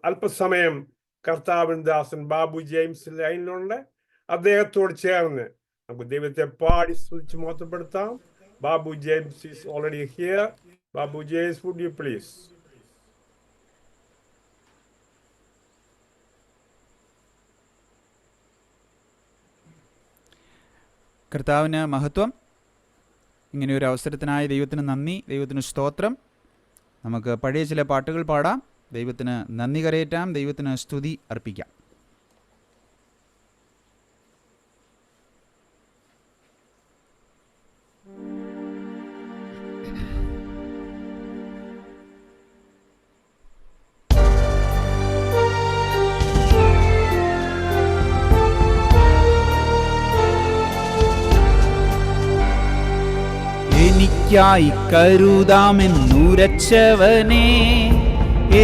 അല്പസമയം കർത്താവിൻ ദാസൻ ബാബു ജെയിംസ് ലൈനിലുണ്ട്. അദ്ദേഹത്തോട് ചേർന്ന് നമുക്ക് ദൈവത്തെ പാടി സ്തുതിച്ച് മഹത്വപ്പെടുത്താം. Babu James is already here. Babu James, would you please? കർത്താവിന് മഹത്വം. ഇങ്ങനെയൊരു അവസരത്തിനായി ദൈവത്തിന് നന്ദി, ദൈവത്തിന് സ്തോത്രം. നമുക്ക് പഴയ ചില പാട്ടുകൾ പാടാം, ദൈവത്തിന് നന്ദി കരയേറ്റാം, ദൈവത്തിന് സ്തുതി അർപ്പിക്കാം. എനിക്കായി കരുതാമെന്നുരച്ചവനെ,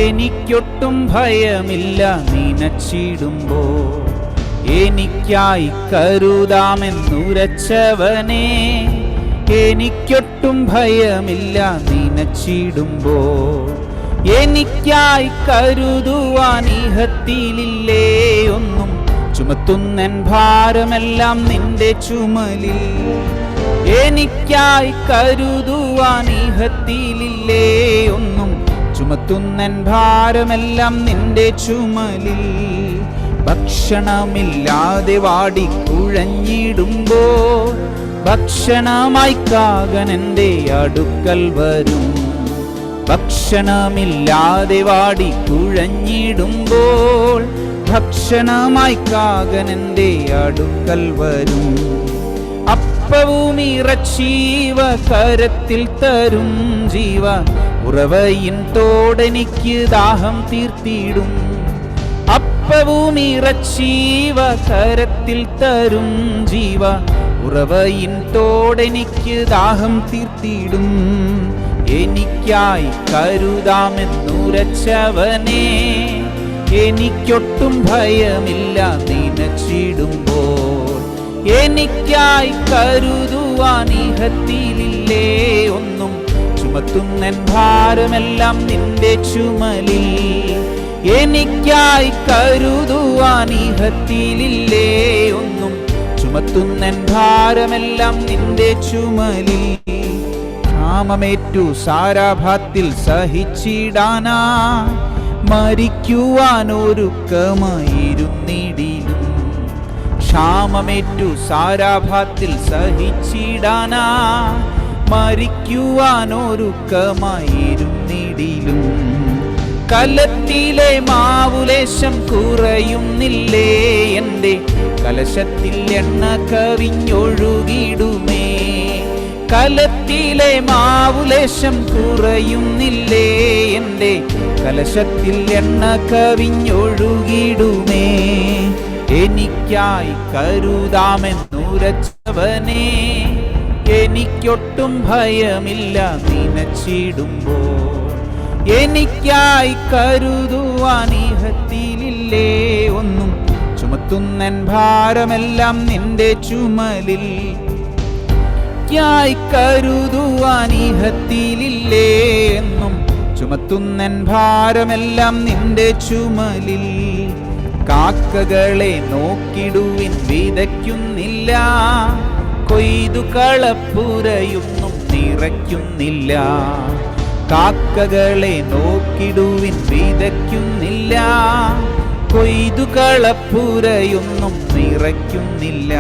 എനിക്കൊട്ടും ഭയമില്ല നനച്ചിടുമ്പോ. എനിക്കായി കരുതാമെന്നുരച്ചവനെ, എനിക്കൊട്ടും ഭയമില്ല നനച്ചിടുമ്പോ. എനിക്കായി കരുതുവാൻ ഇഹത്തിലില്ലേ ഒന്നും, ചുമത്തുന്നൻ ഭാരമെല്ലാം നിന്റെ ചുമലിൽ. എനിക്കായി കരുതുവാൻ ഇഹത്തിലില്ലേ ഒന്നും, ചുമത്തുന്നൻ ഭാരമെല്ലാം നിന്റെ ചുമലിൽ. ഭക്ഷണമില്ലാതെ വാടിക്കുഴഞ്ഞിടുമ്പോ, ഭക്ഷണമായി കാകൻ എൻ്റെ അടുക്കൽ വരും. ഭക്ഷണമില്ലാതെ വാടിക്കുഴഞ്ഞിടുമ്പോൾ, ഭക്ഷണമായി കാകൻ എൻ്റെ അടുക്കൽ വരും. അപ്പവും ഇറച്ചീവ കരത്തിൽ തരും ജീവ, ഉറവയിൻ തോടെനിക്ക് ദാഹം തീർത്തിടും. അപ്പവും ഇറച്ചീവ കരത്തിൽ തരും ജീവ, ഉറവയിൻ തോടെനിക്ക് ദാഹം തീർത്തിടും. എനിക്കായി കരുതാമെന്നുരച്ചവനെ, എനിക്കൊട്ടും ഭയമില്ല നനച്ചിടുമ്പോൾ. എനിക്കായി കരുതുവാൻ ഇഹത്തിലില്ലേ ഒന്നും, ചുമത്തുന്നൻ ഭാരമെല്ലാം നിന്റെ ചുമലിൽ. എനിക്കായി കരുതുവാൻ ഇഹത്തിലില്ലേ ഒന്നും, ചുമത്തുന്നൻ ഭാരമെല്ലാം നിന്റെ ചുമലിൽ. നാമമേറ്റു സാരാഭാത്തിൽ സഹിച്ചിടാനാ, മരിക്കുവാനൊരുക്കമായിരുന്നിടിലും. ക്ഷാമമേറ്റു സാരാഭാത്തിൽ സഹിച്ചിടാനാ, മരിക്കുവാനൊരുക്കമായിരുന്നിടിലും. കലത്തിലെ മാവുലേശം കുറയുന്നില്ലേ എൻ്റെ, കലശത്തിൽ എണ്ണ കവിഞ്ഞൊഴുകിടുമേ. കലത്തിലെ മാവുലേശം കുറയുന്നില്ലേ എൻ്റെ, കലശത്തിൽ എണ്ണ കവിഞ്ഞൊഴുകിടുമേ. എനിക്കായി കരുതാമെന്നുരച്ചവനെ, എനിക്കൊട്ടും ഭയമില്ല നനച്ചിടുമ്പോൾ. എനിക്കായി കരുതുവാൻ ഇഹത്തിലില്ലേ ഒന്നും, ചുമത്തുന്നൻ ഭാരമെല്ലാം നിന്റെ ചുമലിൽ. എനിക്കായി കരുതുവാൻ ഇഹത്തിലില്ലേ എന്നും, ചുമത്തുന്നൻ ഭാരമെല്ലാം നിന്റെ ചുമലിൽ. കാക്കകളെ നോക്കിടുവിൻ വിതയ്ക്കുന്നില്ല, കൊയ്തു കളപ്പുരയൊന്നും നിറയ്ക്കുന്നില്ല. കാക്കകളെ നോക്കിടുവിൻ വിതയ്ക്കുന്നില്ല, കൊയ്തു കളപ്പുരയൊന്നും നിറയ്ക്കുന്നില്ല.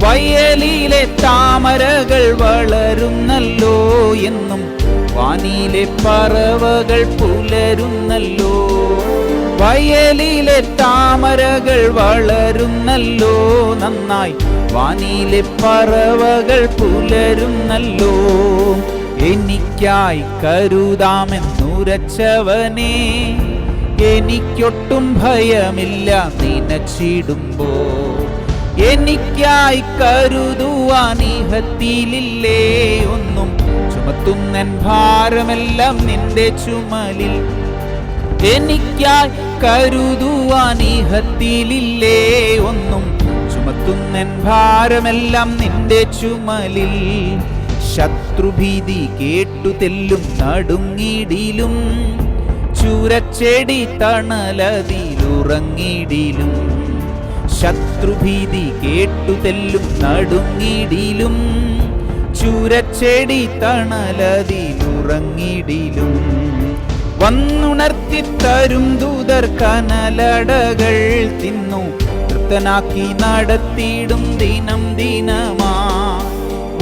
വയലിലെ താമരകൾ വളരുന്നല്ലോ എന്നും, വാനിലെ പറവകൾ പുലരുന്നല്ലോ. വയലിലെ താമരകൾ വളരുന്നല്ലോ നന്നായി, വാനിലെ പറവകൾ പുലരുന്നല്ലോ. എനിക്കായി കരുതാമെന്നുരച്ചവനെ, എനിക്കൊട്ടും ഭയമില്ല നനച്ചിടുമ്പോൾ. എനിക്കായി കരുതുവാൻ ഇഹത്തിലില്ലേ ഒന്നും, ചുമത്തുന്നൻ ഭാരമെല്ലാം നിന്റെ ചുമലിൽ. എനിക്കായി കരുതുവാൻ ഇഹത്തിലില്ലേ ഒന്നും, ചുമത്തുന്നൻ ഭാരമെല്ലാം നിന്റെ ചുമലിൽ. ശത്രുഭീതി കേട്ടു തെല്ലും നടുങ്ങിടിലും, ചൂരച്ചെടി തണലതിലുറങ്ങിടിലും ശത്രുഭീതി കേട്ടുതെല്ലും നടുങ്ങിടിലും ചൂരച്ചെടി തണലതിലുറങ്ങിടിലും വന്നുണർത്തിത്തരും ദൂതർ കനലടകൾ തിന്നു തൃപ്തനാക്കി നടത്തിയിടും ദിനം ദിനമാ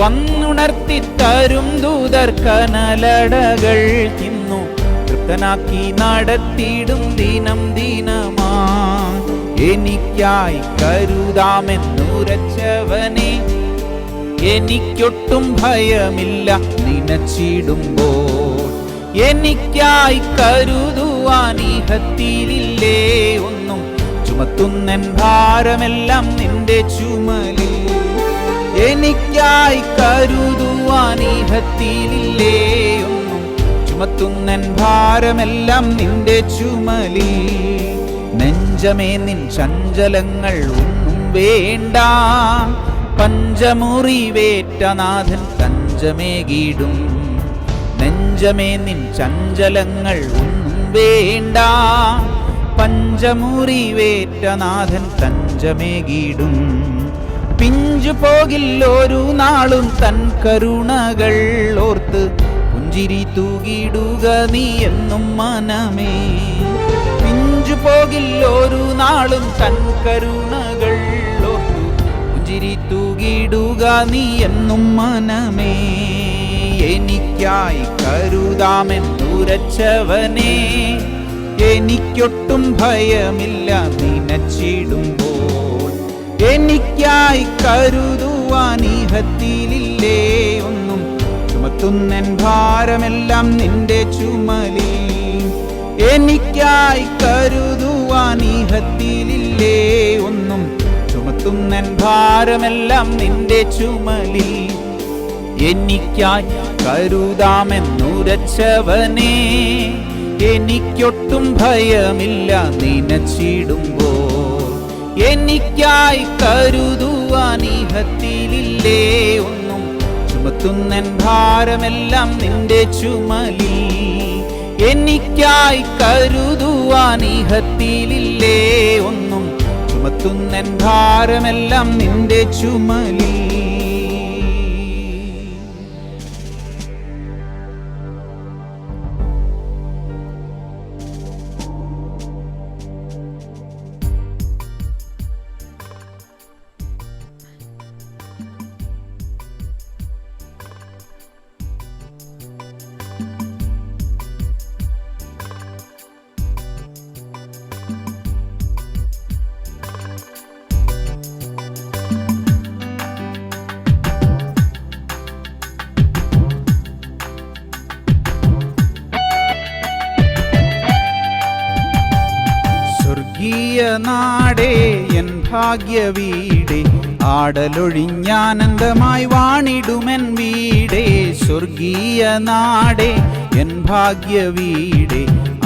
വന്നുണർത്തിത്തരും ദൂതർ കനലടകൾ തിന്നു തൃപ്തനാക്കി നടത്തിയിടും ദിനം ദിനമാ എനിക്കായി കരുതാമെന്നുരച്ചവനെ എനിക്കൊട്ടും ഭയമില്ല നനച്ചിടുമ്പോൾ എനിക്കായി കരുതുവാൻ ഈഹത്തിലില്ലേ ഒന്നും ചുമത്തുന്നൻ ഭാരമെല്ലാം നിന്റെ ചുമലിൽ എനിക്കായി കരുതുവാൻ ഈഹത്തിലില്ലേ ഒന്നും ചുമത്തുന്നൻ ഭാരമെല്ലാം നിന്റെ ചുമലിൽ നെഞ്ചമേ നിൻ ചഞ്ചലങ്ങൾ ഒന്നും വേണ്ട പഞ്ചമുറിവേറ്റനാഥൻ തഞ്ചമേകിടും നെഞ്ചമേ നിൻ ചഞ്ചലങ്ങൾ ഒന്നും വേണ്ട പഞ്ചമുറിവേറ്റനാഥൻ തഞ്ചമേകിടും പിഞ്ചു പോകില്ലൊരു നാളും തൻ കരുണകൾ ഓർത്ത് പുഞ്ചിരി തൂകിടുക നീ എന്നും മനമേ പിഞ്ചു പോകില്ലൊരു നാളും തൻ കരുണകൾ ഓർത്തു പുഞ്ചിരി തൂകിടുക നീ എന്നും മനമേ എനിക്കായി കരുതാമെന്നുരച്ചവനെ എനിക്കൊട്ടും ഭയമില്ല നനച്ചിടുമ്പോൾ എനിക്കായി കരുതുവാൻ ഈഹത്തിലില്ലേ ഒന്നും ചുമത്തുന്നൻ ഭാരമെല്ലാം നിന്റെ ചുമലിൽ എനിക്കായി കരുതുവാൻ ഈഹത്തിലില്ലേ ഒന്നും ചുമത്തുന്നൻ ഭാരമെല്ലാം നിന്റെ ചുമലിൽ എനിക്കായി കരുതാമെന്നുരച്ചവനെ എനിക്കൊട്ടും ഭയമില്ല നനച്ചിടുമ്പോൾ എനിക്കായി കരുതുവാൻ ഈഹത്തിലില്ലേ ഒന്നും ചുമത്തുന്നൻ ഭാരമെല്ലാം നിന്റെ ചുമലിൽ എനിക്കായി കരുതുവാൻ ഈഹത്തിലില്ലേ ഒന്നും ചുമത്തുന്നൻ ഭാരമെല്ലാം നിന്റെ ചുമലിൽ നാടേ എൻ ഭാഗ്യവീടേ ആടലൊഴിഞ്ഞാനന്ദമായി വാണിടുമെൻ വീടേ സ്വർഗീയ നാടേ എൻ ഭാഗ്യവീടേ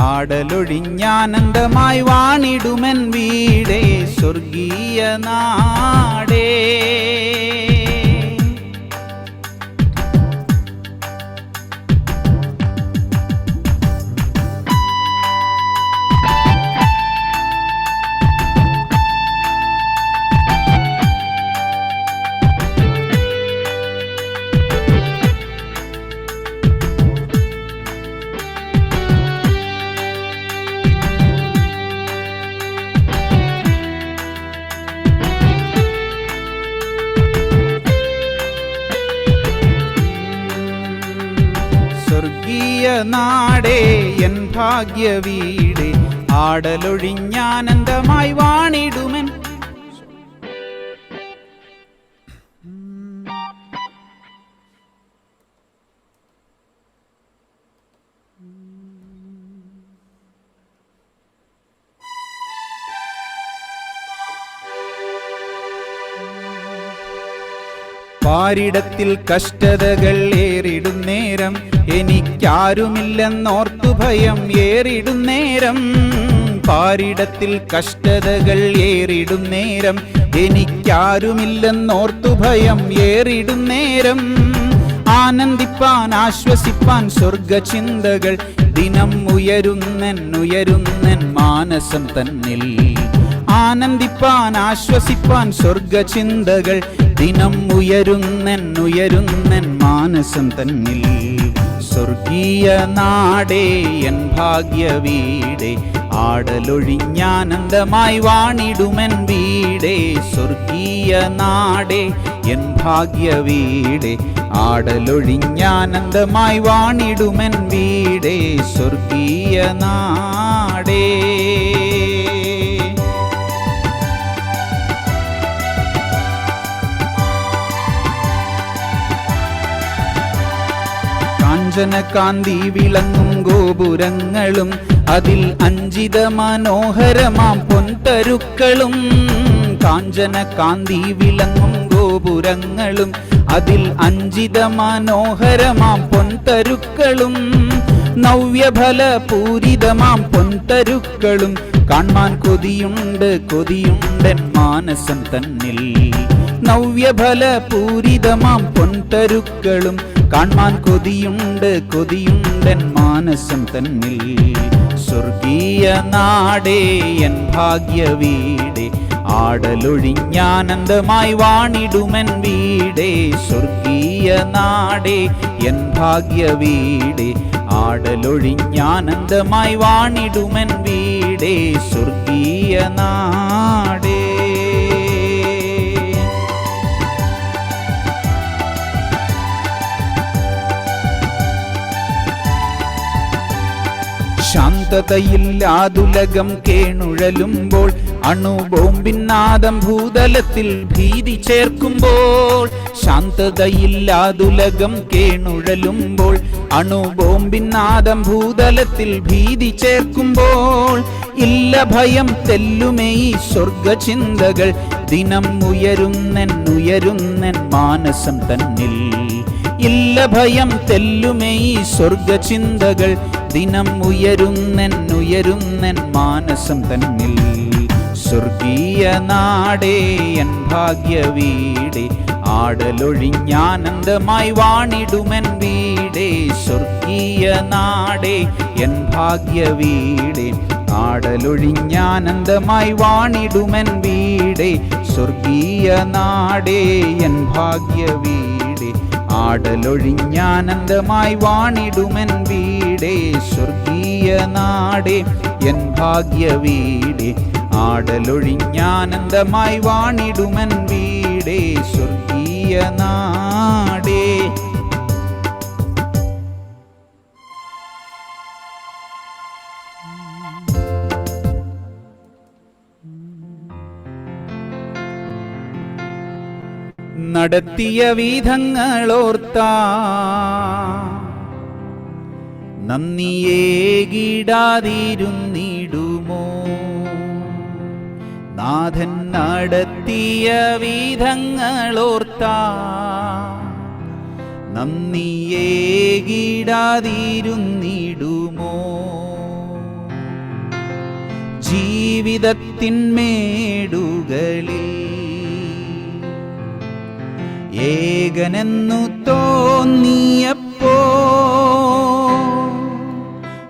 ആടലൊഴിഞ്ഞാനന്ദമായി വാണിടുമെൻ വീടേ സ്വർഗീയ നാടേ നാടേ എൻ ഭാഗ്യവീടേ ആടലൊഴിഞ്ഞാനന്ദമായി വാണിടുമെൻ പാരിടത്തിൽ കഷ്ടതകൾ ഏറിടും നേരം എനിക്കാരുമില്ലെന്നോർത്തു ഭയം ഏറിടും നേരം പാരിടത്തിൽ കഷ്ടതകൾ ഏറിടും നേരം എനിക്കാരുമില്ലെന്നോർത്തു ഭയം ഏറിടും നേരം ആനന്ദിപ്പാൻ ആശ്വസിപ്പാൻ സ്വർഗചിന്തകൾ ദിനം ഉയരുന്നെൻ മാനസം തന്നിൽ. ആനന്ദിപ്പാൻ ആശ്വസിപ്പാൻ സ്വർഗചിന്തകൾ ദിനം ഉയരുന്നെൻ മാനസം തന്നിൽ. സ്വർഗീയ നാടേ എൻ ഭാഗ്യവീടേ, ആടലൊഴിഞ്ഞാനന്ദമായി വാണിടുമെൻ വീടേ. സ്വർഗീയ നാടേ എൻ ഭാഗ്യവീടേ, ആടലൊഴിഞ്ഞാനന്ദമായി വാണിടുമെൻ വീടേ. സ്വർഗീയ നാടേ. കാഞ്ചനകാന്തി വിളങ്ങും ഗോപുരങ്ങളും അതിൽ അഞ്ചിത മനോഹരമാം പൊൻതരുക്കളും. കാഞ്ചനകാന്തി വിളങ്ങും ഗോപുരങ്ങളും അതിൽ അഞ്ചിത മനോഹരമാം പൊൻതരുക്കളും. നവ്യഫലപൂരിതമാം പൊൻതരുക്കളും കാൺമാൻ കൊതിയുണ്ടെൻ മാനസം തന്നിൽ. നവ്യഫലപൂരിതമാം പൊൻതരുക്കളും കാൺമാൻ കൊതിയുണ്ടെൻ മാനസം തന്നിൽ. സ്വർഗീയ നാടേ എൻ ഭാഗ്യവീടേ, ആടലൊഴിഞ്ഞാനന്ദമായി വാണിടുമെൻ വീടേ. സ്വർഗീയ നാടേ എൻ ഭാഗ്യവീടേ, ആടലൊഴിഞ്ഞാനന്ദമായി വാണിടുമെൻ വീടേ. സ്വർഗീയ നാടേ. ശാന്തതയില്ലാതുലകം കേണുഴലുമ്പോൾ, അണുബോംബിന്നാദം ഭൂതലത്തിൽ ഭീതി ചേർക്കുമ്പോൾ. ശാന്തതയില്ലാതുലകം കേണുഴലുമ്പോൾ, അണുബോംബിന്നാദം ഭൂതലത്തിൽ ഭീതി ചേർക്കുമ്പോൾ. ഇല്ല ഭയം തെല്ലുമേ ഈ സ്വർഗചിന്തകൾ ദിനം ഉയരുന്നെൻ മാനസം തന്നിൽ. ഇല്ല ഭയം തെല്ലുമേ ഈ സ്വർഗചിന്തകൾ ദിനം ഉയരുന്നെൻ മാനസം തന്നിൽ. സ്വർഗീയ നാടേ എൻ ഭാഗ്യവീടേ, ആടലൊഴിഞ്ഞാനന്ദമായി വാണിടുമെൻ വീടേ. സ്വർഗീയ നാടേ എൻ ഭാഗ്യവീടേ, ആടലൊഴിഞ്ഞാനന്ദമായി വാണിടുമെൻ വീടേ. സ്വർഗീയ നാടേ എൻ ഭാഗ്യവീടേ, ആടലൊഴിഞ്ഞാനന്ദമായി വാണിടുമെൻ വീടേ. സ്വർഗീയ നാടേ എൻ ഭാഗ്യവീടേ, ആടലൊഴിഞ്ഞാനന്ദമായി വാണിടുമെൻ വീടേ. സ്വർഗീയ നാടേ. നടത്തിയ വിധങ്ങളോർത്താ നന്ദിയേകിടാതിരുന്നിടുമോ? നാഥൻ നടത്തിയ വിധങ്ങളോർത്താ നന്ദിയേകിടാതിരുന്നിടുമോ? ജീവിതത്തിന്മേടുകളിൽ ഏകനെന്നു തോന്നിയപ്പോ,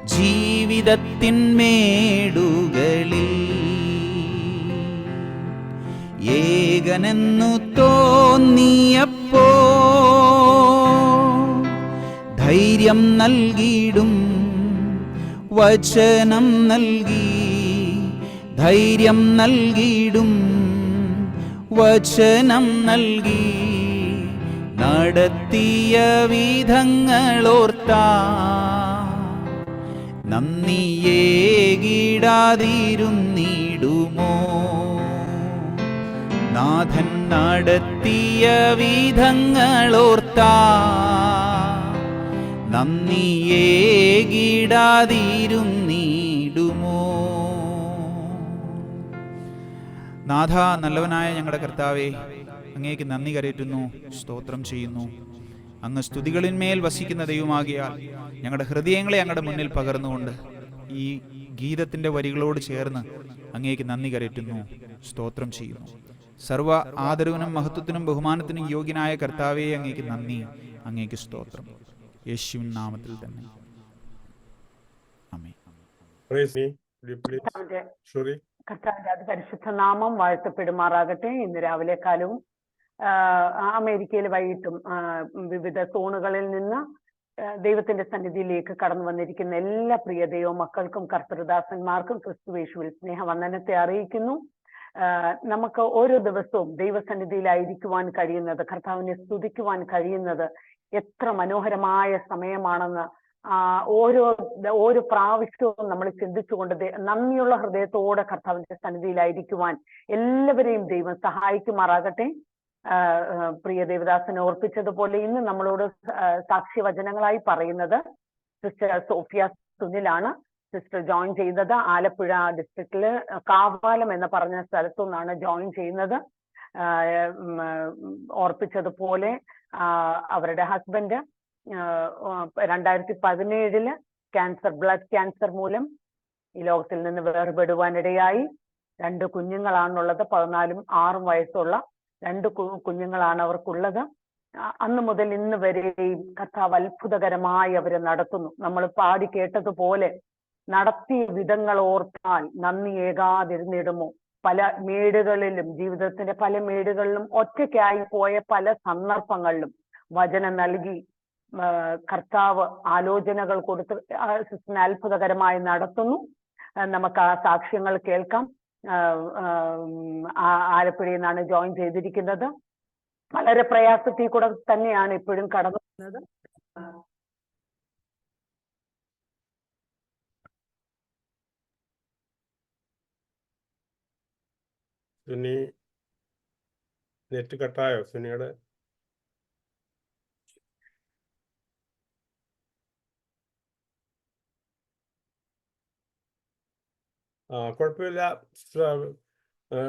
ജീവിതത്തിന്മേടുകളിൽ ഏകനെന്നു തോന്നിയപ്പോ, ധൈര്യം നൽകിയിടും വചനം നൽകി, ധൈര്യം നൽകിയിടും വചനം നൽകി. നടത്തിയ വിധങ്ങളോർത്താ നന്ദിയേകിടാതിരുന്നിടുമോ? നാഥൻ നടത്തിയ വിധങ്ങളോർത്താ നന്ദിയേകിടാതിരുന്നിടുമോ? നാഥ, നല്ലവനായ ഞങ്ങളുടെ കർത്താവേ, അങ്ങേക്ക് നന്ദി കരയറ്റുന്നു, സ്തോത്രം ചെയ്യുന്നു. അങ്ങ് സ്തുതികളിന്മേൽ വസിക്കുന്ന ദൈവമാകിയാൽ ഞങ്ങളുടെ ഹൃദയങ്ങളെ അങ്ങയുടെ മുന്നിൽ പകർന്നുകൊണ്ട് ഈ ഗീതത്തിൻ്റെ വരികളോട് ചേർന്ന് അങ്ങേക്ക് നന്ദി കരയറ്റുന്നു, സ്തോത്രം ചെയ്യുന്നു. സർവ്വ ആദരവിനും മഹത്വത്തിനും ബഹുമാനത്തിനും യോഗ്യനായ കർത്താവേ, അങ്ങേക്ക് നന്ദി, അങ്ങേക്ക് സ്തോത്രം. യേശുവിൻ നാമത്തിൽ തന്നെ. Praise me. Will you please, കർത്താവിന്റെ Shuri? കർത്താവിന്റെ അതിപരിശുദ്ധ നാമം വാഴ്ത്തപ്പെടുമാറാകട്ടെ. ഇന്ന് രാവിലെ കാലവും അമേരിക്കയിൽ വൈകിട്ടും വിവിധ സോണുകളിൽ നിന്ന് ദൈവത്തിന്റെ സന്നിധിയിലേക്ക് കടന്നു വന്നിരിക്കുന്ന എല്ലാ പ്രിയ ദൈവ മക്കൾക്കും കർത്തൃദാസന്മാർക്കും ക്രിസ്തുവേശുവിൽ സ്നേഹവന്ദനത്തെ അറിയിക്കുന്നു. നമുക്ക് ഓരോ ദിവസവും ദൈവസന്നിധിയിലായിരിക്കുവാൻ കഴിയുന്നത്, കർത്താവിനെ സ്തുതിക്കുവാൻ കഴിയുന്നത് എത്ര മനോഹരമായ സമയമാണെന്ന് ഓരോ പ്രാവശ്യവും നമ്മൾ ചിന്തിച്ചുകൊണ്ട് നന്ദിയുള്ള ഹൃദയത്തോടെ കർത്താവിന്റെ സന്നിധിയിലായിരിക്കുവാൻ എല്ലാവരെയും ദൈവം സഹായിക്കുമാറാകട്ടെ. പ്രിയ ദേവദാസനെ ഓർപ്പിച്ചതുപോലെ ഇന്ന് നമ്മളോട് സാക്ഷ്യവചനങ്ങളായി പറയുന്നത് സിസ്റ്റർ സോഫിയ സുനിലാണ്. സിസ്റ്റർ ജോയിൻ ചെയ്തത് ആലപ്പുഴ ഡിസ്ട്രിക്റ്റില് കാവാലം എന്ന് പറഞ്ഞ സ്ഥലത്തു നിന്നാണ് ജോയിൻ ചെയ്യുന്നത്. ഓർപ്പിച്ചതുപോലെ അവരുടെ ഹസ്ബൻഡ് 2017 ക്യാൻസർ, ബ്ലഡ് ക്യാൻസർ മൂലം ഈ ലോകത്തിൽ നിന്ന് വേർപെടുവാനിടയായി. 2 കുഞ്ഞുങ്ങളാണുള്ളത്. 14ഉം 6ഉം വയസ്സുള്ള 2 കുഞ്ഞുങ്ങളാണ് അവർക്കുള്ളത്. അന്ന് മുതൽ ഇന്ന് വരെയും കർത്താവ് അത്ഭുതകരമായി അവരെ നടത്തുന്നു. നമ്മൾ പാടി കേട്ടതുപോലെ നടത്തിയ വിധങ്ങൾ ഓർത്താൽ നന്ദിയേകാതിരുന്നിടുമോ. പല മേടുകളിലും, ജീവിതത്തിന്റെ പല മേടുകളിലും ഒറ്റയ്ക്കായി പോയ പല സന്ദർഭങ്ങളിലും വചനം നൽകി കർത്താവ് ആലോചനകൾ കൊടുത്ത് സിസ്റ്ററിനെ അത്ഭുതകരമായി നടത്തുന്നു. നമുക്ക് ആ സാക്ഷ്യങ്ങൾ കേൾക്കാം. ആലപ്പുഴയിൽ നിന്നാണ് ജോയിൻ ചെയ്തിരിക്കുന്നത്. വളരെ പ്രയാസത്തിൽ കൂടെ തന്നെയാണ് ഇപ്പോഴും കടന്നു വരുന്നത്. സുനി നെറ്റ് കട്ടായോ സുനിയുടെ? കുഴപ്പമില്ല.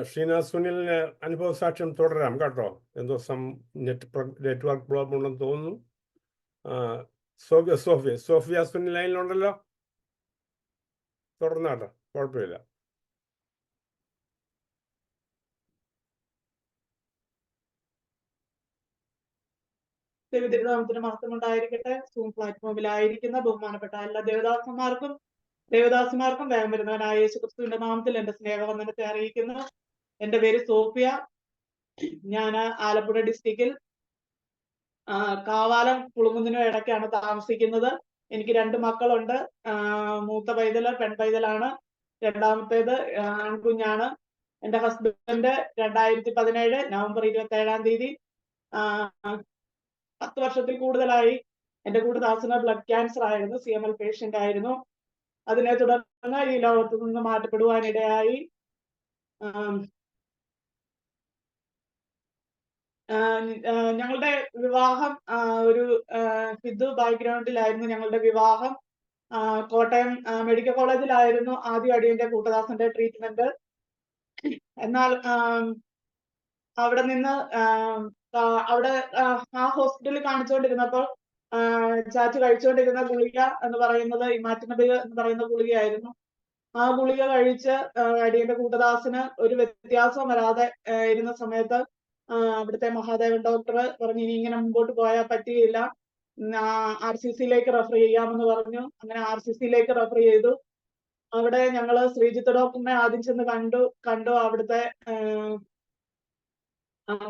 ഷീന സുനിലിന് അനുഭവ സാക്ഷ്യം തുടരാം കേട്ടോ. എന്തോ നെറ്റ്വർക്ക് പ്രോബ്ലം ഉണ്ടെന്ന് തോന്നുന്നു. സോഫിയ സുനിൽ ലൈനിലുണ്ടല്ലോ, തുടർന്നാട്ടോ, കുഴപ്പമില്ല. ദൈവതിരുനാമത്തിന് മഹത്വം ഉണ്ടായിരിക്കട്ടെ. സൂം പ്ലാറ്റ്ഫോമിലായിരിക്കുന്ന ബഹുമാനപ്പെട്ട എല്ലാ ദേവദാസന്മാർക്കും വേഗം വരുന്നവനായ യേശുക്രിസ്തുവിന്റെ നാമത്തിൽ എന്റെ സ്നേഹവന്ദനത്തെ അറിയിക്കുന്നു. എന്റെ പേര് സോഫിയ. ഞാൻ ആലപ്പുഴ ഡിസ്ട്രിക്റ്റിൽ കാവാലം കുളുമുന്നിനും ഇടയ്ക്കാണ് താമസിക്കുന്നത്. എനിക്ക് 2 മക്കളുണ്ട്. മൂത്ത പൈതല് പെൺപൈതലാണ്, രണ്ടാമത്തേത് ആൺകുഞ്ഞാണ്. എന്റെ ഹസ്ബൻഡ് 2017 നവംബർ 27-ാം തീയതി 10 വർഷത്തിൽ കൂടുതലായി എന്റെ കൂട്ടുദാസന് ബ്ലഡ് ക്യാൻസർ ആയിരുന്നു. CML പേഷ്യന്റ് ആയിരുന്നു. അതിനെ തുടർന്ന് ഈ ലോകത്തു നിന്ന് മാറ്റപ്പെടുവാനിടയായി. ഞങ്ങളുടെ വിവാഹം ഒരു ഹിന്ദു ബാക്ക്ഗ്രൗണ്ടിലായിരുന്നു. ഞങ്ങളുടെ വിവാഹം കോട്ടയം മെഡിക്കൽ കോളേജിലായിരുന്നു ആദ്യം അടിയന്റെ കൂട്ടദാസന്റെ ട്രീറ്റ്മെന്റ്. എന്നാൽ അവിടെ നിന്ന് അവിടെ ആ ഹോസ്പിറ്റലിൽ കാണിച്ചുകൊണ്ടിരുന്നപ്പോൾ ചാച്ചി കഴിച്ചുകൊണ്ടിരുന്ന ഗുളിക എന്ന് പറയുന്നത് ഇമാറ്റിനബിൾ എന്ന് പറയുന്ന ഗുളികയായിരുന്നു. ആ ഗുളിക കഴിച്ച് അടിയന്റെ കൂട്ടദാസന് ഒരു വ്യത്യാസവും വരാതെ ഇരുന്ന സമയത്ത് അവിടുത്തെ മഹാദേവൻ ഡോക്ടർ പറഞ്ഞു, ഇനി ഇങ്ങനെ മുമ്പോട്ട് പോയാൽ പറ്റുകയില്ല, RCCയിലേക്ക് റെഫർ ചെയ്യാമെന്ന് പറഞ്ഞു. അങ്ങനെ RCCയിലേക്ക് റെഫർ ചെയ്തു. അവിടെ ഞങ്ങള് ശ്രീജിത്ത് ഡോക്ടറിനെ ആദ്യം ചെന്ന് കണ്ടു. അവിടുത്തെ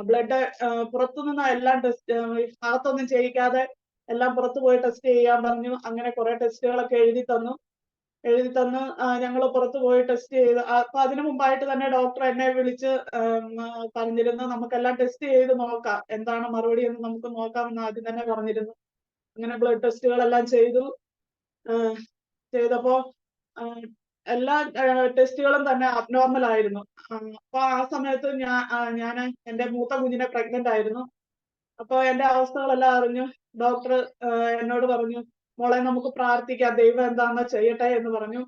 ബ്ലഡ് പുറത്തുനിന്ന് എല്ലാം ടെസ്റ്റ്, അകത്തൊന്നും ചെയ്യിക്കാതെ എല്ലാം പുറത്തു പോയി ടെസ്റ്റ് ചെയ്യാൻ പറഞ്ഞു. അങ്ങനെ കുറെ ടെസ്റ്റുകളൊക്കെ എഴുതി തന്നു. ഞങ്ങൾ പുറത്തു പോയി ടെസ്റ്റ് ചെയ്ത്. അപ്പൊ അതിനു മുമ്പായിട്ട് തന്നെ ഡോക്ടർ എന്നെ വിളിച്ച് പറഞ്ഞിരുന്നു, നമുക്കെല്ലാം ടെസ്റ്റ് ചെയ്ത് നോക്കാം, എന്താണ് മറുപടി എന്ന് നമുക്ക് നോക്കാമെന്ന് ആദ്യം തന്നെ പറഞ്ഞിരുന്നു. അങ്ങനെ ബ്ലഡ് ടെസ്റ്റുകളെല്ലാം ചെയ്തപ്പോ എല്ലാ ടെസ്റ്റുകളും തന്നെ അബ്നോർമൽ ആയിരുന്നു. അപ്പൊ ആ സമയത്ത് ഞാൻ എന്റെ മൂത്ത കുഞ്ഞിനെ പ്രഗ്നന്റ് ആയിരുന്നു. അപ്പൊ എന്റെ അവസ്ഥകളെല്ലാം അറിഞ്ഞു. ഡോക്ടർ എന്നോട് പറഞ്ഞു, മോളെ നമുക്ക് പ്രാർത്ഥിക്കാം, ദൈവം എന്താണെന്ന് ചെയ്യട്ടെ എന്ന് പറഞ്ഞു.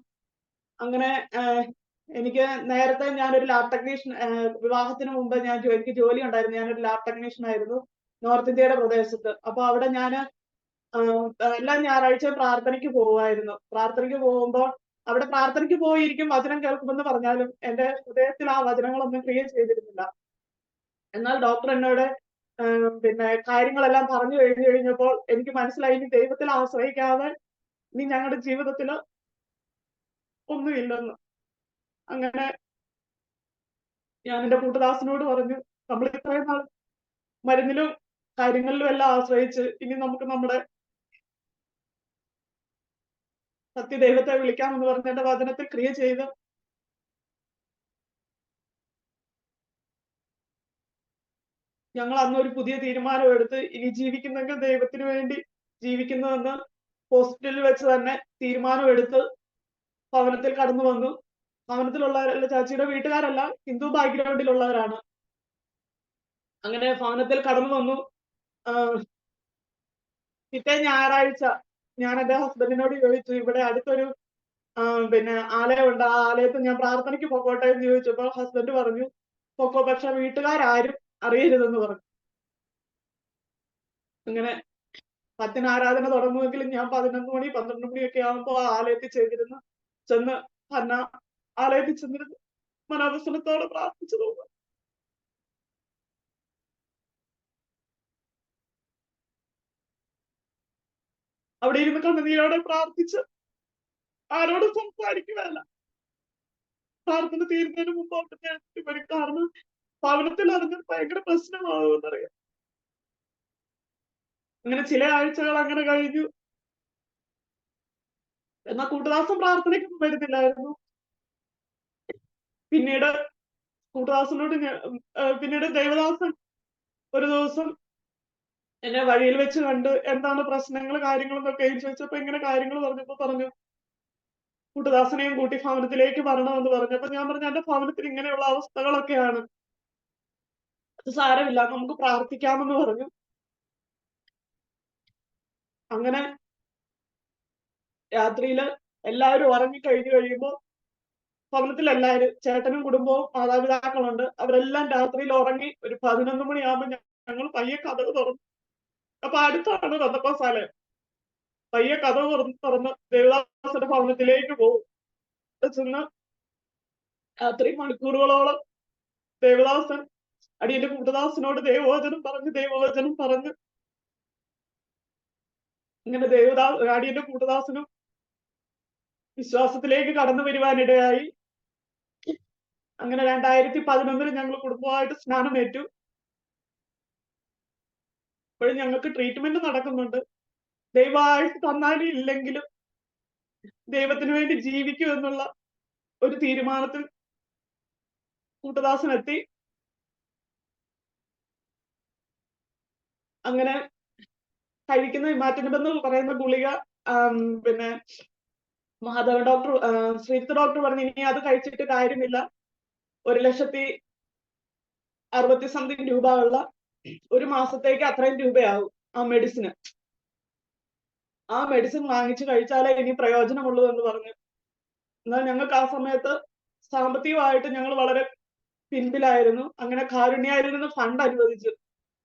അങ്ങനെ എനിക്ക് നേരത്തെ ഞാനൊരു ലാബ് ടെക്നീഷ്യൻ, വിവാഹത്തിന് മുമ്പ് എനിക്ക് ജോലി ഉണ്ടായിരുന്നു. ഞാനൊരു ലാബ് ടെക്നീഷ്യൻ ആയിരുന്നു നോർത്ത് ഇന്ത്യയുടെ പ്രദേശത്ത്. അപ്പൊ അവിടെ ഞാൻ എല്ലാ ഞായറാഴ്ചയും പ്രാർത്ഥനയ്ക്ക് പോകുമായിരുന്നു. പ്രാർത്ഥനയ്ക്ക് പോകുമ്പോൾ അവിടെ പ്രാർത്ഥനയ്ക്ക് പോയിരിക്കും, വചനം കേൾക്കുമെന്ന് പറഞ്ഞാലും എന്റെ ഹൃദയത്തിൽ ആ വചനങ്ങളൊന്നും ക്രിയ ചെയ്തിരുന്നില്ല. എന്നാൽ ഡോക്ടർ എന്നോട് പിന്നെ കാര്യങ്ങളെല്ലാം പറഞ്ഞു കഴിഞ്ഞപ്പോൾ എനിക്ക് മനസ്സിലായി, ഇനി ദൈവത്തിൽ ആശ്രയിക്കാതെ ഇനി ഞങ്ങളുടെ ജീവിതത്തിൽ ഒന്നുമില്ലെന്ന്. അങ്ങനെ ഞാൻ എന്റെ കൂട്ടുദാസനോട് പറഞ്ഞു, നമ്മൾ ഇത്രയും നാൾ മരുന്നിലും കാര്യങ്ങളിലും എല്ലാം ആശ്രയിച്ച് ഇനി നമുക്ക് നമ്മുടെ സത്യദൈവത്തെ വിളിക്കാമെന്ന് പറഞ്ഞ് എന്റെ വചനത്തിൽ ക്രിയ ചെയ്ത് ഞങ്ങൾ അന്ന് ഒരു പുതിയ തീരുമാനം എടുത്ത് ഇനി ജീവിക്കുന്നെങ്കിൽ ദൈവത്തിന് വേണ്ടി ജീവിക്കുന്നതെന്ന് ഹോസ്പിറ്റലിൽ വെച്ച് തന്നെ തീരുമാനമെടുത്ത് ഭവനത്തിൽ കടന്നു വന്നു. ഭവനത്തിലുള്ളവരല്ല, ചാച്ചിയുടെ വീട്ടുകാരല്ല, ഹിന്ദു ബാക്ക്ഗ്രൗണ്ടിലുള്ളവരാണ്. അങ്ങനെ ഭവനത്തിൽ കടന്നു വന്നു. പിറ്റേ ഞായറാഴ്ച ഞാൻ എന്റെ ഹസ്ബൻഡിനോട് ചോദിച്ചു, ഇവിടെ അടുത്തൊരു പിന്നെ ആലയമുണ്ട്, ആ ആലയത്തിൽ ഞാൻ പ്രാർത്ഥനയ്ക്ക് പൊക്കോട്ടെ എന്ന് ചോദിച്ചപ്പോൾ ഹസ്ബൻഡ് പറഞ്ഞു പൊക്കോ, പക്ഷെ വീട്ടുകാരും അറിയരുതെന്ന് പറഞ്ഞു. അങ്ങനെ 10 ആരാധന തുടങ്ങുമെങ്കിലും ഞാൻ 11 മണി 12 മണിയൊക്കെ ആകുമ്പോൾ ആ ആലയത്തിൽ ചെന്ന് ഹന്ന ആലയത്തിൽ ചെന്നിരുന്നു മനോവസനത്തോടെ പ്രാർത്ഥിച്ചു തോന്നുന്നു. അവിടെ ഇരുന്ന് കണ്ണുനീരോടെ പ്രാർത്ഥിച്ച് ആരോടും സംസാരിക്കുകയല്ല. പ്രാർത്ഥന തീരുന്നതിന് മുമ്പ് അവിടെ വരും. കാരണം ഭവനത്തിൽ അറിഞ്ഞത് ഭയങ്കര പ്രശ്നമാകുമെന്നറിയാം. അങ്ങനെ ചില ആഴ്ചകൾ അങ്ങനെ കഴിഞ്ഞു. എന്നാൽ കൂട്ടുദാസം പ്രാർത്ഥനയ്ക്കൊന്നും വരുന്നില്ലായിരുന്നു. പിന്നീട് കൂട്ടുദാസനോട് പിന്നീട് ദേവദാസൻ ഒരു ദിവസം എന്നെ വഴിയിൽ വെച്ച് കണ്ട് എന്താണ് പ്രശ്നങ്ങൾ കാര്യങ്ങളെന്നൊക്കെ ചോദിച്ചപ്പോ ഇങ്ങനെ കാര്യങ്ങൾ പറഞ്ഞപ്പോ പറഞ്ഞു കൂട്ടുദാസനെയും കൂട്ടി ഭവനത്തിലേക്ക് വരണമെന്ന് പറഞ്ഞപ്പോ ഞാൻ പറഞ്ഞു എന്റെ ഭവനത്തിൽ ഇങ്ങനെയുള്ള അവസ്ഥകളൊക്കെയാണ്, അത് സാരമില്ല, നമുക്ക് പ്രാർത്ഥിക്കാമെന്ന് പറഞ്ഞു. അങ്ങനെ രാത്രിയില് എല്ലാവരും ഉറങ്ങി കഴിഞ്ഞു കഴിയുമ്പോൾ ഭവനത്തിൽ എല്ലാവരും ചേട്ടനും കുടുംബവും മാതാപിതാക്കളുണ്ട്, അവരെല്ലാം രാത്രിയിൽ ഉറങ്ങി. ഒരു 11 മണിയാകുമ്പോൾ ഞങ്ങൾ പയ്യെ കഥക് തുറന്നു. അപ്പൊ അടുത്താണ് ബന്ധക്കോസാലയം. പയ്യെ കഥക് തുറന്ന് ദേവദാസന്റെ ഭവനത്തിലേക്ക് പോകും. ചെന്ന് രാത്രി മണിക്കൂറുകളോളം ദേവദാസൻ അടിയന്റെ കൂട്ടുദാസനോട് ദൈവവചനം പറഞ്ഞ് ഇങ്ങനെ അടിയന്റെ കൂട്ടുദാസനും വിശ്വാസത്തിലേക്ക് കടന്നു വരുവാനിടയായി. അങ്ങനെ 2011 ഞങ്ങൾ കുടുംബമായിട്ട് സ്നാനമേറ്റു. ഇപ്പോഴും ഞങ്ങൾക്ക് ട്രീറ്റ്മെന്റ് നടക്കുന്നുണ്ട്. ദൈവമായിട്ട് തന്നാലും ഇല്ലെങ്കിലും ദൈവത്തിന് വേണ്ടി ജീവിക്കൂ എന്നുള്ള ഒരു തീരുമാനത്തിൽ കൂട്ടുദാസൻ എത്തി. അങ്ങനെ കഴിക്കുന്ന ഇമാറ്റിനിബ് എന്ന് പറയുന്ന ഗുളിക പിന്നെ മഹാദേവൻ ഡോക്ടർ ശ്രീജിത്ത് ഡോക്ടർ പറഞ്ഞു ഇനി അത് കഴിച്ചിട്ട് കാര്യമില്ല, 1,60,000 രൂപ ഉള്ള ഒരു മാസത്തേക്ക് അത്രയും രൂപയാവും ആ മെഡിസിന്. ആ മെഡിസിൻ വാങ്ങിച്ചു കഴിച്ചാലേ ഇനി പ്രയോജനമുള്ളൂ എന്ന് പറഞ്ഞു. എന്നാൽ ഞങ്ങൾക്ക് ആ സമയത്ത് സാമ്പത്തികമായിട്ട് ഞങ്ങൾ വളരെ പിൻപിലായിരുന്നു. അങ്ങനെ കാരുണ്യയിൽ നിന്ന് ഫണ്ട് അനുവദിച്ചു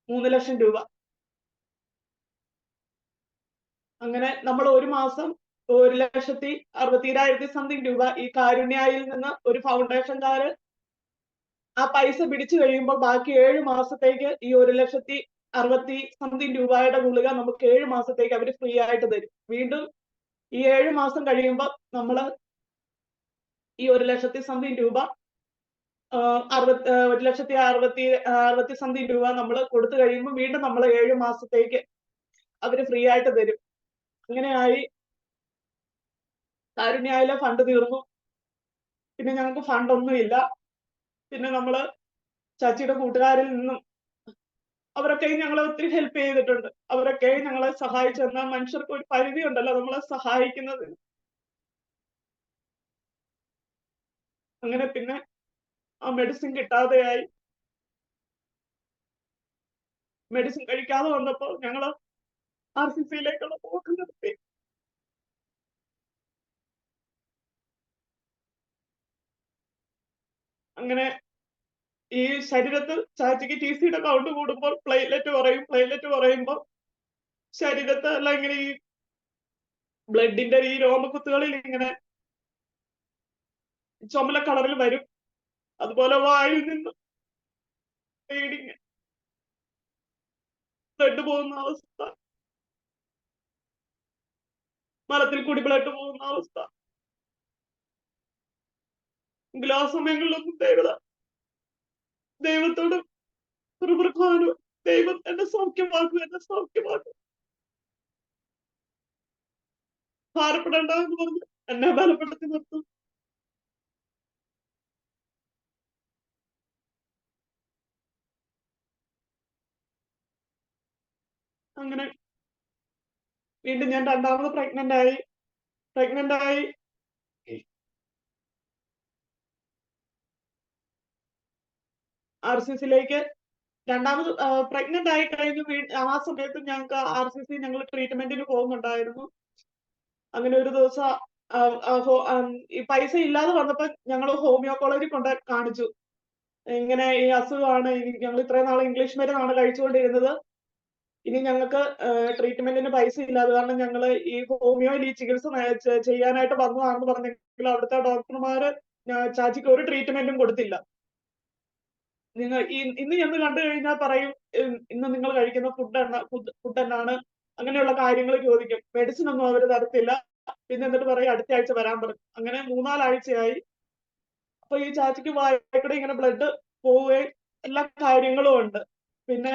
3 ലക്ഷം രൂപ. അങ്ങനെ നമ്മൾ ഒരു മാസം 1,60,000 രൂപ ഈ കാരുണ്യയിൽ നിന്ന് ഒരു ഫൗണ്ടേഷൻകാര് ആ പൈസ പിടിച്ചു കഴിയുമ്പോൾ ബാക്കി 7 മാസത്തേക്ക് ഈ 1,60,000 രൂപയുടെ ഗുളിക നമുക്ക് 7 മാസത്തേക്ക് അവര് ഫ്രീ ആയിട്ട് തരും. വീണ്ടും ഈ 7 മാസം കഴിയുമ്പോൾ നമ്മള് ഈ 1,60,000 രൂപ 1,60,000 രൂപ നമ്മൾ കൊടുത്തു കഴിയുമ്പോൾ വീണ്ടും നമ്മൾ 7 മാസത്തേക്ക് അവര് ഫ്രീ ആയിട്ട് തരും. അങ്ങനെയായി കാരുണ്യയിലെ ഫണ്ട് തീർന്നു. പിന്നെ ഞങ്ങൾക്ക് ഫണ്ടൊന്നുമില്ല. പിന്നെ നമ്മള് ചാച്ചിയുടെ കൂട്ടുകാരിൽ നിന്നും അവരൊക്കെ ഞങ്ങളെ ഒത്തിരി ഹെൽപ്പ് ചെയ്തിട്ടുണ്ട്. അവരൊക്കെ ഞങ്ങളെ സഹായിച്ചു. എന്നാൽ മനുഷ്യർക്ക് ഒരു പരിധി ഉണ്ടല്ലോ നമ്മളെ സഹായിക്കുന്നത്. അങ്ങനെ പിന്നെ ആ മെഡിസിൻ കിട്ടാതെയായി. മെഡിസിൻ കഴിക്കാതെ വന്നപ്പോൾ ഞങ്ങള് RCCയിലേക്കുള്ള പോക്ക് നിർത്തി. അങ്ങനെ ഈ ശരീരത്തിൽ ചാച്ചിക്ക് TCയുടെ കൗണ്ട് കൂടുമ്പോൾ പ്ലേറ്റ്ലെറ്റ് കുറയുമ്പോൾ ശരീരത്ത് എല്ലാം ഇങ്ങനെ ഈ ബ്ലഡിന്റെ ഈ രോമക്കുത്തുകളിൽ ഇങ്ങനെ ചുമല കളറിൽ വരും. അതുപോലെ വായിൽ നിന്ന് ബ്ലീഡിങ്, ബ്ലഡ് പോകുന്ന അവസ്ഥ, മലത്തിൽ കൂടി ബ്ലഡ് പോകുന്ന അവസ്ഥ. എങ്കിലും ആ സമയങ്ങളിലൊന്നും ദൈവത്തോട് പിറുപിറുക്കുവാനും ദൈവം എന്നെ സൗഖ്യമാക്കും ഭാരപ്പെടേണ്ട എന്ന് പറഞ്ഞു എന്നെ ബലപ്പെടുത്തി നിർത്തും. അങ്ങനെ വീണ്ടും ഞാൻ രണ്ടാമത് പ്രഗ്നന്റ് ആയി RCCയിലേക്ക് രണ്ടാമത് പ്രഗ്നന്റ് ആയി കഴിഞ്ഞു. ആ സമയത്ത് ഞങ്ങൾക്ക് RCC ഞങ്ങൾ ട്രീറ്റ്മെന്റിന് പോകുന്നുണ്ടായിരുന്നു. അങ്ങനെ ഒരു ദിവസം ഈ പൈസ ഇല്ലാതെ വന്നപ്പോ ഞങ്ങൾ ഹോമിയോ കോളേജിൽ കൊണ്ട് കാണിച്ചു. ഇങ്ങനെ ഈ അസുഖമാണ്, ഞങ്ങൾ ഇത്രയും നാൾ ഇംഗ്ലീഷ് മരുന്നാണ് കഴിച്ചുകൊണ്ടിരുന്നത്, ഇനി ഞങ്ങൾക്ക് ട്രീറ്റ്മെന്റിന് പൈസ ഇല്ലാതെ കാരണം ഞങ്ങൾ ഈ ഹോമിയോയിൽ ഈ ചികിത്സ ചെയ്യാനായിട്ട് വന്നതാണെന്ന് പറഞ്ഞെങ്കിൽ അവിടുത്തെ ഡോക്ടർമാര് ചാച്ചിക്ക് ഒരു ട്രീറ്റ്മെന്റും കൊടുത്തില്ല. നിങ്ങൾ ഇന്ന് ചെന്ന് കണ്ടു കഴിഞ്ഞാൽ പറയും ഇന്ന് നിങ്ങൾ കഴിക്കുന്ന ഫുഡ് എന്നാണ്, അങ്ങനെയുള്ള കാര്യങ്ങൾ ചോദിക്കും. മെഡിസിൻ ഒന്നും അവർ തരത്തില്ല. പിന്നെ എന്നിട്ട് പറയും അടുത്ത ആഴ്ച വരാൻ പറഞ്ഞു. അങ്ങനെ 3-4 ആഴ്ചയായി. അപ്പൊ ഈ ചാച്ചിക്ക് വായിക്കൂടെ ഇങ്ങനെ ബ്ലഡ് പോവുകയും എല്ലാ കാര്യങ്ങളും ഉണ്ട്. പിന്നെ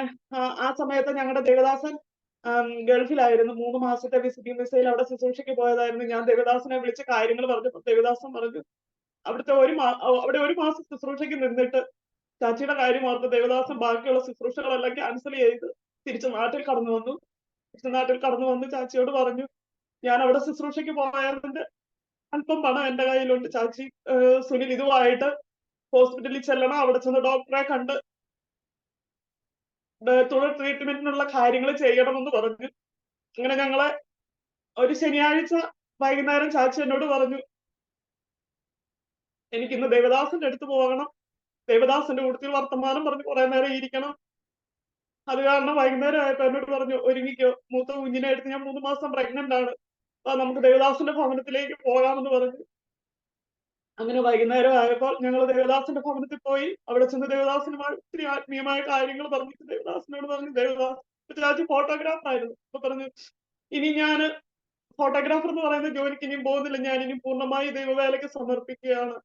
ആ സമയത്ത് ഞങ്ങളുടെ ദേവദാസൻ ഗൾഫിലായിരുന്നു. 3 മാസത്തെ വിസിറ്റിംഗ് വിസയിൽ അവിടെ ശുശ്രൂഷയ്ക്ക് പോയതായിരുന്നു. ഞാൻ ദേവദാസനെ വിളിച്ച് കാര്യങ്ങൾ പറഞ്ഞപ്പോൾ ദേവദാസൻ പറഞ്ഞു അവിടെ ഒരു മാസം ശുശ്രൂഷയ്ക്ക് നിന്നിട്ട് ചാച്ചിയുടെ കാര്യം ഓർത്ത് ദേവദാസൻ ബാക്കിയുള്ള ശുശ്രൂഷകളെല്ലാം ക്യാൻസൽ ചെയ്ത് തിരിച്ച് നാട്ടിൽ കടന്നു വന്നു ചാച്ചിയോട് പറഞ്ഞു, ഞാൻ അവിടെ ശുശ്രൂഷയ്ക്ക് പോയതിന്റെ അല്പം പണം എന്റെ കയ്യിലുണ്ട് ചാച്ചി, സുനിൽ ഇതുമായിട്ട് ഹോസ്പിറ്റലിൽ ചെല്ലണം, അവിടെ ചെന്ന് ഡോക്ടറെ കണ്ട് തുടർ ട്രീറ്റ്മെന്റിനുള്ള കാര്യങ്ങൾ ചെയ്യണമെന്ന് പറഞ്ഞു. അങ്ങനെ ഞങ്ങളെ ഒരു ശനിയാഴ്ച വൈകുന്നേരം ചാച്ചി എന്നോട് പറഞ്ഞു, എനിക്കിന്ന് ദേവദാസന്റെ അടുത്ത് പോകണം, ദേവദാസന്റെ കൂട്ടത്തിൽ വർത്തമാനം പറഞ്ഞ് കുറെ നേരം ഇരിക്കണം. അത് കാരണം വൈകുന്നേരം ആയപ്പോ എന്നോട് പറഞ്ഞു, ഒരുങ്ങിക്കോ, മൂത്ത കുഞ്ഞിനെ എടുത്ത് ഞാൻ 3 മാസം പ്രഗ്നന്റ് ആണ്, അപ്പൊ നമുക്ക് ദേവദാസന്റെ ഭവനത്തിലേക്ക് പോകാമെന്ന് പറഞ്ഞു. അങ്ങനെ വൈകുന്നേരം ആയപ്പോൾ ഞങ്ങൾ ദേവദാസന്റെ ഭവനത്തിൽ പോയി. അവിടെ ചെന്ന് ദേവദാസനുമായി ഒത്തിരി ആത്മീയമായ കാര്യങ്ങൾ പറഞ്ഞിട്ട് ദേവദാസനോട് പറഞ്ഞു, ചാച്ചി ഫോട്ടോഗ്രാഫർ ആയിരുന്നു, അപ്പൊ പറഞ്ഞു ഇനി ഞാൻ ഫോട്ടോഗ്രാഫർ എന്ന് പറയുന്ന ജോലിക്ക് ഇനിയും പോകുന്നില്ല, ഞാൻ ഇനി പൂർണ്ണമായി ദൈവവേലയ്ക്ക് സമർപ്പിക്കുകയാണ്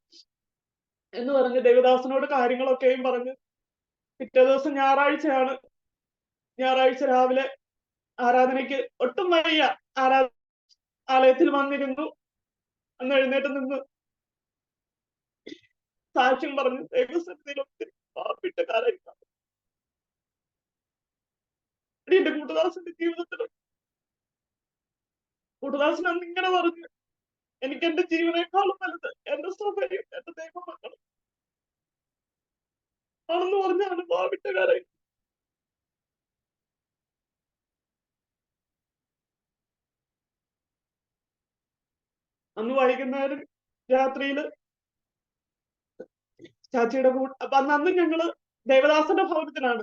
എന്ന് പറഞ്ഞ് ദേവദാസനോട് കാര്യങ്ങളൊക്കെയും പറഞ്ഞ് പിറ്റേ ദിവസം ഞായറാഴ്ച രാവിലെ ആരാധനയ്ക്ക് ഒട്ടും വയ്യ, ആലയത്തിൽ വന്നിരുന്നു. അന്ന് എഴുന്നേറ്റ് നിന്ന് സാക്ഷ്യം പറഞ്ഞു ദൈവസന്നിധിയിൽ ഒത്തിരി പാപിട്ട കാര്യം എന്റെ കൂട്ടുദാസന്റെ ജീവിതത്തിലും. കൂട്ടുദാസൻ അന്ന് ഇങ്ങനെ പറഞ്ഞു, എനിക്ക് എന്റെ ജീവനേക്കാളും വലുത് എന്റെ സഭയും എന്റെ ദൈവമക്കളും ആണെന്ന് പറഞ്ഞാണ് പാപിട്ട കാര്യം. അന്ന് വൈകുന്നേരം രാത്രിയില് ചാച്ചിയുടെ അപ്പൊ അന്ന് ഞങ്ങള് ദേവദാസന്റെ ഭവനത്തിലാണ്.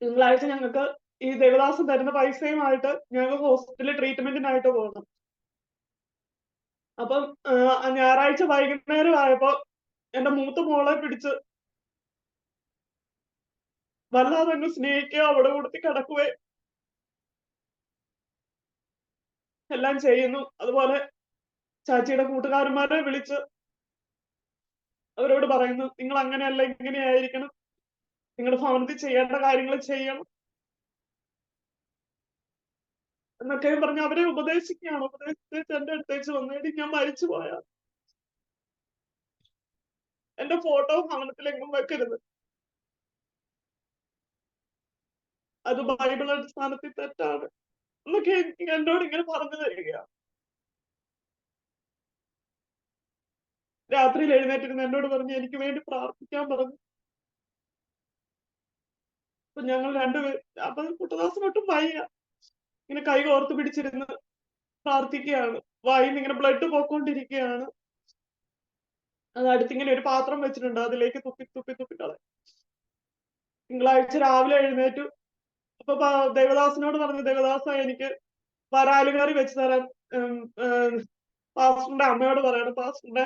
തിങ്കളാഴ്ച ഞങ്ങൾക്ക് ഈ ദേവദാസൻ തരുന്ന പൈസയുമായിട്ട് ഞങ്ങൾ ഹോസ്പിറ്റലിൽ ട്രീറ്റ്മെന്റിനായിട്ട് പോകണം. അപ്പം ഞായറാഴ്ച വൈകുന്നേരം ആയപ്പോ എന്റെ മൂത്ത മോളെ പിടിച്ച് വല്ലാതെ അങ്ങ് സ്നേഹിക്കുക, അവിടെ കൊടുത്തി കിടക്കുകയും എല്ലാം ചെയ്യുന്നു. അതുപോലെ ചാച്ചിയുടെ കൂട്ടുകാരന്മാരെ വിളിച്ച് അവരോട് പറയുന്നു, നിങ്ങൾ അങ്ങനെയല്ല ഇങ്ങനെയായിരിക്കണം, നിങ്ങളുടെ ഭവനത്തിൽ ചെയ്യേണ്ട കാര്യങ്ങൾ ചെയ്യണം എന്നൊക്കെയും പറഞ്ഞ് അവരെ ഉപദേശിക്കുകയാണ്. ഉപദേശിച്ച് എന്റെ അടുത്തേക്ക് വന്നേടി, ഞാൻ മരിച്ചു പോയാ എന്റെ ഫോട്ടോ ഭവനത്തിലെങ്ങും വെക്കരുത്, അത് ബൈബിൾ അടിസ്ഥാനത്തിൽ തെറ്റാണ് എന്നൊക്കെ എന്നോട് ഇങ്ങനെ പറഞ്ഞു തരികയാണ്. രാത്രിയിൽ എഴുന്നേറ്റിരുന്ന് എന്നോട് പറഞ്ഞു എനിക്ക് വേണ്ടി പ്രാർത്ഥിക്കാൻ പറഞ്ഞു. അപ്പൊ ഞങ്ങൾ രണ്ടുപേർ, അപ്പൊ കുട്ടദാസൻ ഒട്ടും വയ്യ, ഇങ്ങനെ കൈ കോർത്ത് പിടിച്ചിരുന്ന് പ്രാർത്ഥിക്കുകയാണ്. വായിന്ന് ഇങ്ങനെ ബ്ലഡ് പോയിക്കൊണ്ടിരിക്കുകയാണ്. അത് അടുത്തിങ്ങനെ ഒരു പാത്രം വെച്ചിട്ടുണ്ട്, അതിലേക്ക് തുപ്പി കളയും. തിങ്കളാഴ്ച രാവിലെ എഴുന്നേറ്റു. അപ്പൊ ദേവദാസനോട് പറഞ്ഞു, ദേവദാസ എനിക്ക് വരാലുകറി വെച്ച് തരാൻ പാസ്റ്ററിന്റെ അമ്മയോട് പറയണം, പാസ്റ്ററിന്റെ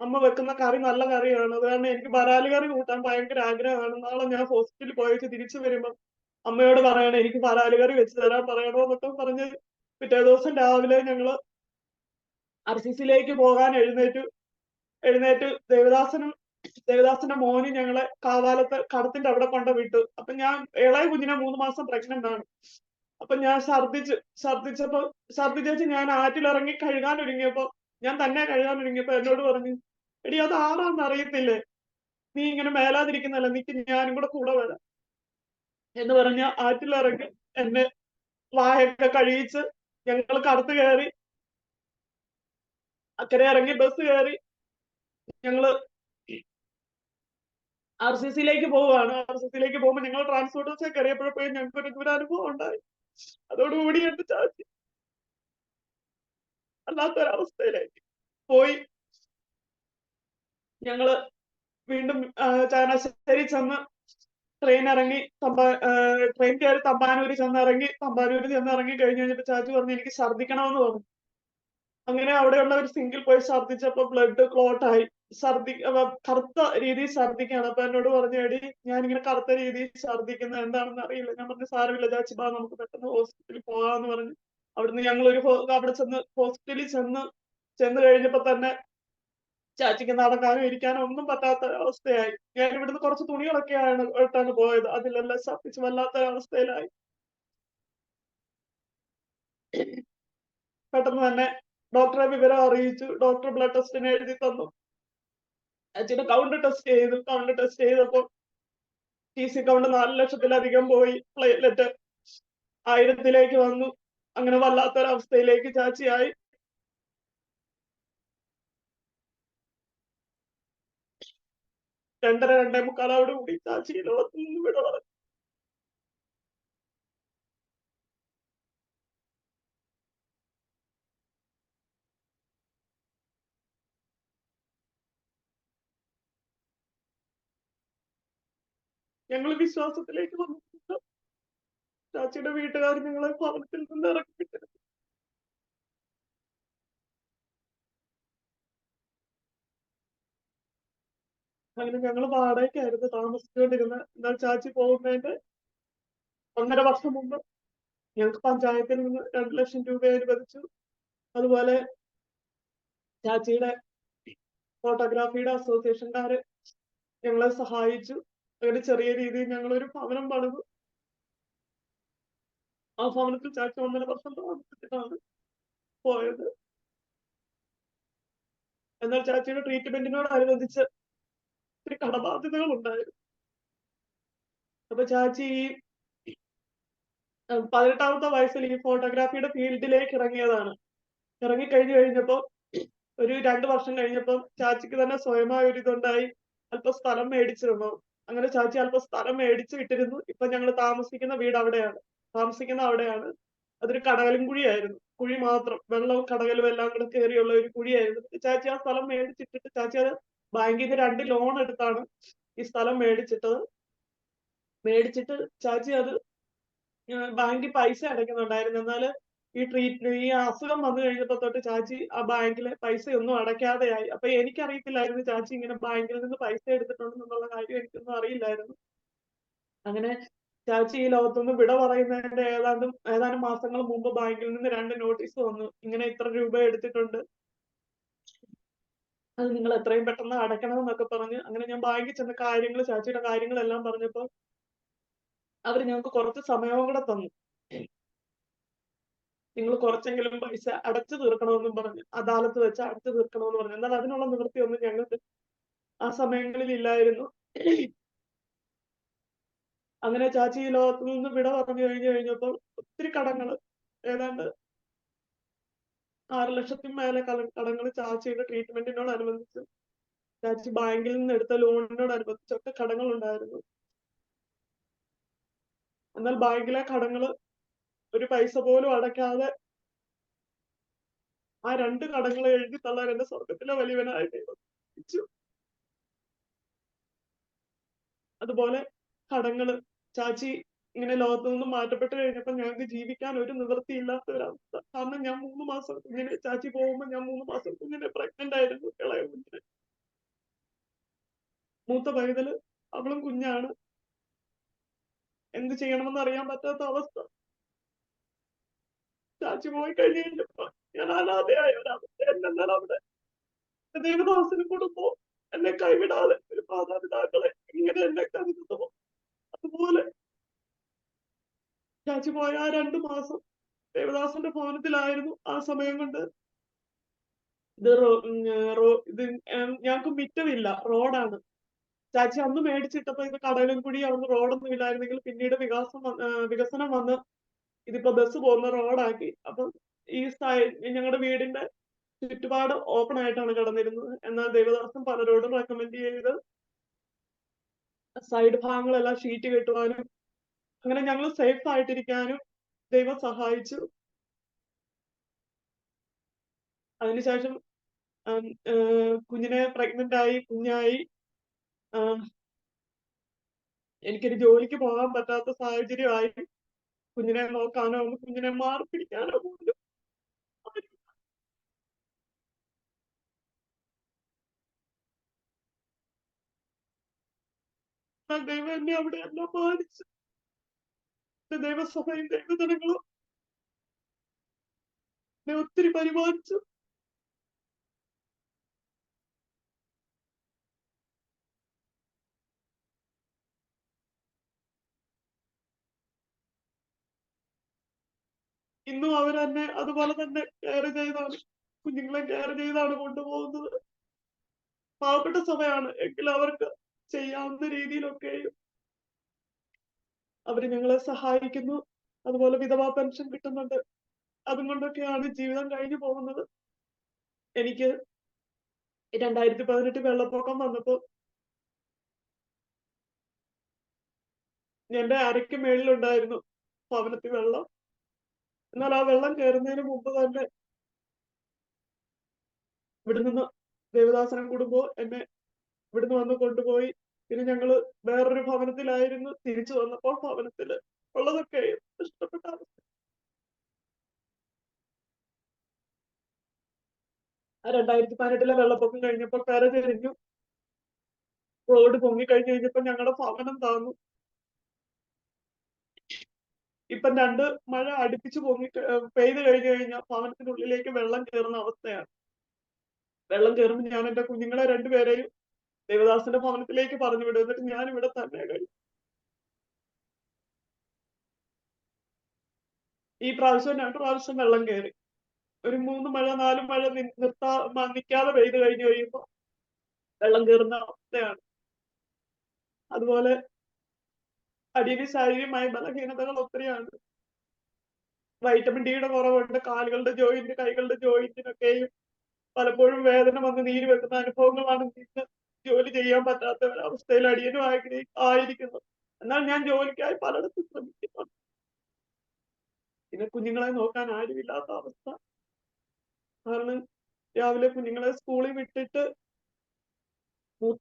അമ്മ വെക്കുന്ന കറി നല്ല കറിയാണ്, അത് കാരണം എനിക്ക് വരാലുകറി കൂട്ടാൻ ഭയങ്കര ആഗ്രഹമാണ്, നാളെ ഞാൻ ഹോസ്പിറ്റലിൽ പോയിട്ട് തിരിച്ചു വരുമ്പോ അമ്മയോട് പറയണം എനിക്ക് വരാലുകറി വെച്ച് തരാൻ പറയണോ എന്നൊക്കെ പറഞ്ഞ് പിറ്റേ ദിവസം രാവിലെ ഞങ്ങള് RCCയിലേക്ക് പോകാൻ എഴുന്നേറ്റു. എഴുന്നേറ്റ് ദേവദാസന്റെ മോന് ഞങ്ങളെ കാവാലത്ത് കടത്തിന്റെ അവിടെ കൊണ്ട് വിട്ടു. അപ്പൊ ഞാൻ ഇളയ കുഞ്ഞിനെ 3 മാസം പ്രഗ്നന്റ് ആണ്. അപ്പൊ ഞാൻ ഛർദിച്ചേച്ച് ഞാൻ ആറ്റിലിറങ്ങി ഞാൻ തന്നെ കഴുകാൻ ഒരുങ്ങിയപ്പോ എന്നോട് പറഞ്ഞു, എടി അത് ആറാന്ന് അറിയത്തില്ലേ, നീ ഇങ്ങനെ മേലാതിരിക്കുന്നല്ല, നിക്ക് ഞാനും കൂടെ വരാം എന്ന് പറഞ്ഞ ആറ്റിലിറങ്ങി എന്നെ വായൊക്കെ കഴിയിച്ച് ഞങ്ങൾ കടത്ത് കയറി അക്കരെ ഇറങ്ങി ബസ് കയറി ഞങ്ങള് RCC-യിലേക്ക് പോവുകയാണ്. RCC-യിലേക്ക് പോകുമ്പോൾ ഞങ്ങൾ ട്രാൻസ്പോർട്ട് ബസ്സിൽ കയറിയപ്പോഴപ്പോഴും ഞങ്ങൾക്ക് ഒരു ദുരനുഭവം ഉണ്ടായി. അതോടുകൂടി എന്റെ ചാച്ചി അല്ലാത്തൊരവസ്ഥയിലേക്ക് പോയി. ഞങ്ങള് വീണ്ടും ചങ്ങനാശ്ശേരി ചെന്ന് ട്രെയിൻ കയറി തമ്പാനൂര് ചെന്നിറങ്ങി കഴിഞ്ഞ് കഴിഞ്ഞപ്പോ ചാച്ചി പറഞ്ഞു എനിക്ക് ഛർദിക്കണമെന്ന് പറഞ്ഞു. അങ്ങനെ അവിടെയുള്ള ഒരു സിങ്കിൽ പോയി ഛർദിച്ചപ്പോ ബ്ലഡ് ക്ലോട്ട് ആയി. കറുത്ത രീതിയിൽ ഛർദിക്കാണ്. അപ്പൊ എന്നോട് പറഞ്ഞു, എടി ഞാനിങ്ങനെ കറുത്ത രീതിയിൽ ഛർദിക്കുന്നത് എന്താണെന്ന് അറിയില്ല. ഞാൻ പറഞ്ഞു സാരമില്ല ചാച്ചി, ബാ നമുക്ക് പെട്ടെന്ന് ഹോസ്പിറ്റലിൽ പോകാന്ന് പറഞ്ഞു. അവിടുന്ന് ഞങ്ങൾ അവിടെ ഹോസ്പിറ്റലിൽ ചെന്ന് കഴിഞ്ഞപ്പോ തന്നെ ചാച്ചിക്ക് നടക്കാനോ ഇരിക്കാനോ ഒന്നും പറ്റാത്ത അവസ്ഥയായി. ഞാൻ ഇവിടുന്ന് കുറച്ച് തുണികളൊക്കെയാണ് പോയത്. അതിലെല്ലാം ഛർദിച്ച് വല്ലാത്ത അവസ്ഥയിലായി. പെട്ടെന്ന് തന്നെ ഡോക്ടറെ വിവരം അറിയിച്ചു. ഡോക്ടർ ബ്ലഡ് ടെസ്റ്റിന് എഴുതി തന്നു. ചാച്ചിയുടെ കൗണ്ട് ടെസ്റ്റ് ചെയ്തപ്പോ TC കൗണ്ട് 4 ലക്ഷത്തിലധികം പോയി. പ്ലേറ്റ്ലെറ്റ് 1000-ലേക്ക് വന്നു. അങ്ങനെ വല്ലാത്തൊരവസ്ഥയിലേക്ക് ചാച്ചിയായി. 2:30-2:45 കൂടി ചാച്ചി ലോകത്തിൽ നിന്ന് വിട പറഞ്ഞു. ഞങ്ങൾ വിശ്വാസത്തിലേക്ക് വന്നിട്ടുണ്ട്. ചാച്ചിയുടെ വീട്ടുകാർ ഞങ്ങളെ ഭവനത്തിൽ നിന്ന് ഇറക്കിവിട്ടിരുന്നു. അങ്ങനെ ഞങ്ങൾ വാടകയ്ക്കായിരുന്നു താമസിച്ചുകൊണ്ടിരുന്നത്. എന്നാൽ ചാച്ചി പോകുന്നതിന്റെ 1.5 വർഷം മുമ്പ് ഞങ്ങൾക്ക് പഞ്ചായത്തിൽ നിന്ന് 2 ലക്ഷം രൂപ അനുവദിച്ചു. അതുപോലെ ചാച്ചിയുടെ ഫോട്ടോഗ്രാഫിയുടെ അസോസിയേഷൻകാര് ഞങ്ങളെ സഹായിച്ചു. അങ്ങനെ ചെറിയ രീതിയിൽ ഞങ്ങളൊരു ഭവനം പണിതു. ആ ഭവനത്തിൽ ചാച്ചി 1.5 വർഷം താമസിച്ചിട്ടാണ് പോയത്. എന്നാൽ ചാച്ചിയുടെ ട്രീറ്റ്മെന്റിനോടനുബന്ധിച്ച് ഒത്തിരി കടബാധ്യതകൾ ഉണ്ടായിരുന്നു. അപ്പൊ ചാച്ചി 18-ാമത്തെ വയസ്സിൽ ഈ ഫോട്ടോഗ്രാഫിയുടെ ഫീൽഡിലേക്ക് ഇറങ്ങിയതാണ്. കഴിഞ്ഞപ്പോ ഒരു 2 വർഷം കഴിഞ്ഞപ്പോ ചാച്ചിക്ക് തന്നെ സ്വയമായ ഒരു ഇതുണ്ടായി. അല്പം സ്ഥലം മേടിച്ചിരുന്നു. അങ്ങനെ ചാച്ചി അല്പം സ്ഥലം മേടിച്ചു ഇട്ടിരുന്നു. ഇപ്പൊ ഞങ്ങൾ താമസിക്കുന്ന വീട് അവിടെയാണ്. അതൊരു കടകലും കുഴിയായിരുന്നു. കുഴി മാത്രം, വെള്ളവും കടകലും എല്ലാം കൂടെ കയറിയുള്ള ഒരു കുഴിയായിരുന്നു. ചാച്ചി ആ സ്ഥലം മേടിച്ചിട്ടിട്ട് ചാച്ചി അത് ബാങ്കിൽ നിന്ന് 2 ലോൺ എടുത്താണ് ഈ സ്ഥലം മേടിച്ചിട്ട് ചാച്ചി അത് ബാങ്കിൽ പൈസ അടയ്ക്കുന്നുണ്ടായിരുന്നു. എന്നാല് ഈ അസുഖം വന്നു കഴിഞ്ഞപ്പോ തൊട്ട് ചാച്ചി ആ ബാങ്കിലെ പൈസയൊന്നും അടയ്ക്കാതെയായി. അപ്പൊ എനിക്കറിയത്തില്ലായിരുന്നു ചാച്ചി ഇങ്ങനെ ബാങ്കിൽ നിന്ന് പൈസ എടുത്തിട്ടുണ്ടെന്നുള്ള കാര്യം എനിക്കൊന്നും അറിയില്ലായിരുന്നു. അങ്ങനെ ചാച്ചി ഈ ലോകത്തുനിന്ന് വിട പറയുന്നതിന്റെ ഏതാനും മാസങ്ങൾ മുമ്പ് ബാങ്കിൽ നിന്ന് 2 നോട്ടീസ് വന്നു. ഇങ്ങനെ ഇത്ര രൂപ എടുത്തിട്ടുണ്ട്, അത് നിങ്ങൾ എത്രയും പെട്ടെന്ന് അടയ്ക്കണം എന്നൊക്കെ പറഞ്ഞ്. അങ്ങനെ ഞാൻ ബാങ്കിൽ ചെന്ന ചാച്ചിയുടെ കാര്യങ്ങളെല്ലാം പറഞ്ഞപ്പോ അവര് ഞങ്ങൾക്ക് കുറച്ച് സമയവും കൂടെ തന്നു. നിങ്ങൾ കുറച്ചെങ്കിലും പൈസ അടച്ചു തീർക്കണമെന്നും പറഞ്ഞ്, അദാലത്ത് വെച്ച് അടച്ചു തീർക്കണമെന്ന് പറഞ്ഞു. എന്നാൽ അതിനുള്ള നിവൃത്തിയൊന്നും ഞങ്ങൾക്ക് ആ സമയങ്ങളിൽ ഇല്ലായിരുന്നു. അങ്ങനെ ചാച്ചി ഈ ലോകത്തിൽ നിന്ന് വിട പറഞ്ഞു കഴിഞ്ഞപ്പോൾ ഒത്തിരി കടങ്ങള്, ഏതാണ്ട് 6 ലക്ഷത്തിന് മേലെ കടങ്ങൾ ചാച്ചിയുടെ ട്രീറ്റ്മെന്റിനോടനുബന്ധിച്ച് ചാച്ചി ബാങ്കിൽ നിന്ന് എടുത്ത ലോണിനോടനുബന്ധിച്ചൊക്കെ കടങ്ങൾ ഉണ്ടായിരുന്നു. എന്നാൽ ബാങ്കിലെ കടങ്ങള് ഒരു പൈസ പോലും അടയ്ക്കാതെ ആ 2 കടങ്ങളെ എഴുതി തള്ളാൻ എന്റെ സ്വർഗത്തിലെ വലിയവനായിട്ട് വെച്ചു. അതുപോലെ കടങ്ങള് ചാച്ചി ഇങ്ങനെ ലോകത്തു നിന്നും മാറ്റപ്പെട്ട് കഴിഞ്ഞപ്പോ ഞങ്ങൾക്ക് ജീവിക്കാൻ ഒരു നിവൃത്തിയില്ലാത്ത ഒരവസ്ഥ. കാരണം ഞാൻ 3 മാസം ചാച്ചി പോകുമ്പോ ഞാൻ 3 മാസം കുഞ്ഞിനെ പ്രഗ്നന്റ് ആയിരുന്നു. ഇളയ കുഞ്ഞിനെ, മൂത്ത പൈതല് അവളും കുഞ്ഞാണ്. എന്ത് ചെയ്യണമെന്ന് അറിയാൻ പറ്റാത്ത അവസ്ഥ. ചാച്ചി പോയി കഴിഞ്ഞപ്പോ ഞാൻ അനാഥയായ ഒരവസ്ഥ. എന്നാൽ അവിടെ ദേവദാസനും കുടുംബവും എന്നെ കൈവിടാതെ ഒരു മാതാപിതാക്കളെ ഇങ്ങനെ എന്നെ കരുതുന്നു. അതുപോലെ ചാച്ചി പോയ ആ 2 മാസം ദേവദാസന്റെ ഭവനത്തിലായിരുന്നു. ആ സമയം കൊണ്ട് ഇത് ഞങ്ങൾക്ക് മിറ്റമില്ല, റോഡാണ്. ചാച്ചി അന്ന് മേടിച്ചിട്ടപ്പോ ഇത് കടലും കൂടി അന്ന് റോഡൊന്നും ഇല്ലായിരുന്നെങ്കിൽ പിന്നീട് വികസനം വന്ന് ഇതിപ്പോ ബസ് പോകുന്ന റോഡാക്കി. അപ്പം ഈ ഞങ്ങളുടെ വീടിന്റെ ചുറ്റുപാട് ഓപ്പൺ ആയിട്ടാണ് കിടന്നിരുന്നത്. എന്നാൽ ദേവദാസൻ പലരോടും റെക്കമെൻഡ് ചെയ്ത് സൈഡ് ഭാഗങ്ങളെല്ലാം ഷീറ്റ് കെട്ടുവാനും അങ്ങനെ ഞങ്ങൾ സേഫ് ആയിട്ടിരിക്കാനും ദൈവം സഹായിച്ചു. അതിനുശേഷം കുഞ്ഞിനെ പ്രഗ്നന്റ് ആയി, കുഞ്ഞായി. എനിക്കൊരു ജോലിക്ക് പോകാൻ പറ്റാത്ത സാഹചര്യമായി. കുഞ്ഞിനെ നോക്കാനോ കുഞ്ഞിനെ മാറി പിടിക്കാനോ പോലും ദൈവം എന്നെ അവിടെ എല്ലാം ബാധിച്ചു. ദൈവസഭയും ദൈവജനങ്ങളും എന്നെ ഒത്തിരി പരിപാലിച്ചു. ഇന്നും അവരെന്നെ അതുപോലെ തന്നെ കെയർ ചെയ്താണ്, കുഞ്ഞുങ്ങളെ കെയർ ചെയ്താണ് കൊണ്ടുപോകുന്നത്. പാവപ്പെട്ട സഭയാണ് എങ്കിൽ അവർക്ക് ചെയ്യാവുന്ന രീതിയിലൊക്കെയും അവര് ഞങ്ങളെ സഹായിക്കുന്നു. അതുപോലെ വിധവാ പെൻഷൻ കിട്ടുന്നുണ്ട്. അതും കൊണ്ടൊക്കെയാണ് ജീവിതം കഴിഞ്ഞു പോകുന്നത്. എനിക്ക് 2018 വെള്ളപ്പൊക്കം വന്നപ്പോ എന്റെ അരയ്ക്ക് മേളിലുണ്ടായിരുന്നു ഭവനത്തിൽ വെള്ളം. എന്നാൽ ആ വെള്ളം കയറുന്നതിന് മുമ്പ് തന്നെ ഇവിടെ നിന്ന് ദേവദാസനം കുടുംബം എന്നെ ഇവിടുന്ന് വന്ന് കൊണ്ടുപോയി. പിന്നെ ഞങ്ങള് വേറൊരു ഭവനത്തിലായിരുന്നു. തിരിച്ചു വന്നപ്പോൾ ഭവനത്തില് ഉള്ളതൊക്കെ ഇഷ്ടപ്പെട്ട അവസ്ഥ. 2018 വെള്ളപ്പൊക്കം കഴിഞ്ഞപ്പോൾ കര ചെരിഞ്ഞു, റോഡ് പൊങ്ങിക്കഴിഞ്ഞു കഴിഞ്ഞപ്പോ ഞങ്ങളുടെ ഭവനം താന്നു. ഇപ്പം 2 മഴ അടുപ്പിച്ച് പെയ്ത് കഴിഞ്ഞു കഴിഞ്ഞാൽ ഭവനത്തിനുള്ളിലേക്ക് വെള്ളം കയറുന്ന അവസ്ഥയാണ്. വെള്ളം കയറുമ്പോൾ ഞാൻ എന്റെ കുഞ്ഞുങ്ങളെ 2 പേരെയും ദേവദാസന്റെ ഭവനത്തിലേക്ക് പറഞ്ഞു വിടും. എന്നിട്ട് ഞാൻ ഇവിടെ തന്നെ കഴിയും. ഈ പ്രാവശ്യം 2 പ്രാവശ്യം വെള്ളം കയറി. ഒരു 3 മഴ 4 മഴ നിൽക്കാതെ പെയ്ത് കഴിഞ്ഞു കഴിയുമ്പോ വെള്ളം കയറുന്ന അവസ്ഥയാണ്. അതുപോലെ അടിയന് ശാരീരികമായ ബലഹീനതകൾ ഒത്തിരിയാണ്. വൈറ്റമിൻ ഡിയുടെ കുറവുണ്ട്. കാലുകളുടെ ജോയിന്റ്, കൈകളുടെ ജോയിന്റിനൊക്കെയും പലപ്പോഴും വേദന വന്ന് നീര് വെക്കുന്ന അനുഭവങ്ങളാണ്. നിന്ന് ജോലി ചെയ്യാൻ പറ്റാത്ത ഒരവസ്ഥയിൽ അടിയനും ആയിരിക്കുന്നു. എന്നാൽ ഞാൻ ജോലിക്കായി പലയിടത്തും ശ്രമിക്കുന്നുണ്ട്. പിന്നെ കുഞ്ഞുങ്ങളെ നോക്കാൻ ആരുമില്ലാത്ത അവസ്ഥ. കാരണം രാവിലെ കുഞ്ഞുങ്ങളെ സ്കൂളിൽ വിട്ടിട്ട്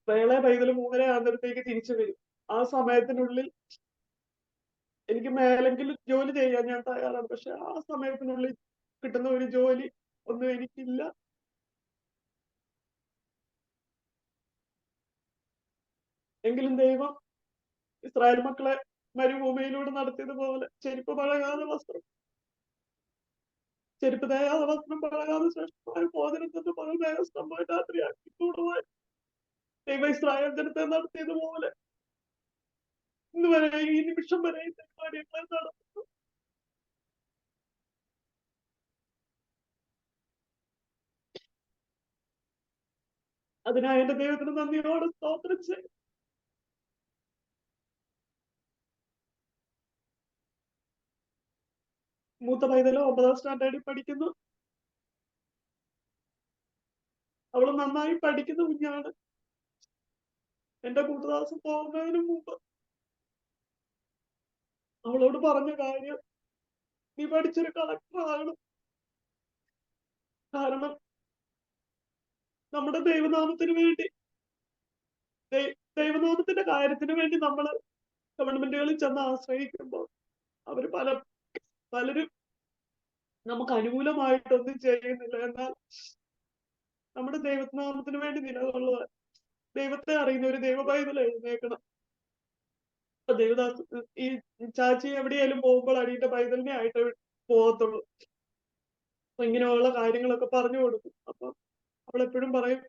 വേളെ പൈതൽ 3:30 ആകുമ്പോഴത്തേക്ക് തിരിച്ചു വരും. ആ സമയത്തിനുള്ളിൽ എനിക്ക് മേലെങ്കിലും ജോലി ചെയ്യാൻ ഞാൻ തയ്യാറാണ്. പക്ഷെ ആ സമയത്തിനുള്ളിൽ കിട്ടുന്ന ഒരു ജോലി ഒന്നും എനിക്കില്ല. എങ്കിലും ദൈവം ഇസ്രായേൽ മക്കളെ മരുഭൂമിയിലൂടെ നടത്തിയതുപോലെ ചെരുപ്പ് പഴകാതെ വസ്ത്രം പഴകാതെ ശ്രേഷ്ഠമായ ഭോജനത്തിന്റെ പകൽ മേഘസ്തംഭം രാത്രിയാക്കി കൂടുവാൻ ദൈവം ഇസ്രായേൽ ജനത്തെ നടത്തിയതുപോലെ ഇന്ന് വരെ ഈ നിമിഷം വരെ കാര്യങ്ങളെ നടത്തുന്നു. അതിനായി എന്റെ ദൈവത്തിന് നന്ദിയോടെ സ്തോത്രം ചെയ്യും. മൂത്ത പൈതല് 9ാം സ്റ്റാൻഡേർഡിൽ പഠിക്കുന്നു. അവള് നന്നായി പഠിക്കുന്ന കുഞ്ഞാണ്. എന്റെ കൂട്ടുദാസം പോകുന്നതിന് മുമ്പ് അവളോട് പറഞ്ഞ കാര്യം, നീ പഠിച്ചൊരു കളക്ടർ ആകണം. കാരണം നമ്മുടെ ദൈവനാമത്തിന് വേണ്ടി, ദൈവനാമത്തിന്റെ കാര്യത്തിന് വേണ്ടി നമ്മൾ ഗവൺമെന്റുകളിൽ ചെന്ന് ആശ്രയിക്കുമ്പോൾ അവര് പലരും നമുക്ക് അനുകൂലമായിട്ടൊന്നും ചെയ്യുന്നില്ല. എന്നാൽ നമ്മുടെ ദൈവനാമത്തിന് വേണ്ടി നിലകൊള്ളുക, ദൈവത്തെ അറിയുന്ന ഒരു ദൈവപൈതൽ എഴുന്നേക്കണം. ദേവദാസ് ഈ ചാച്ചി എവിടെയായാലും പോകുമ്പോൾ അടിയുടെ പൈതലിനെ ആയിട്ട് പോകത്തുള്ളൂ. അപ്പൊ ഇങ്ങനെയുള്ള കാര്യങ്ങളൊക്കെ പറഞ്ഞു കൊടുക്കും. അപ്പൊ അവളെപ്പോഴും പറയും,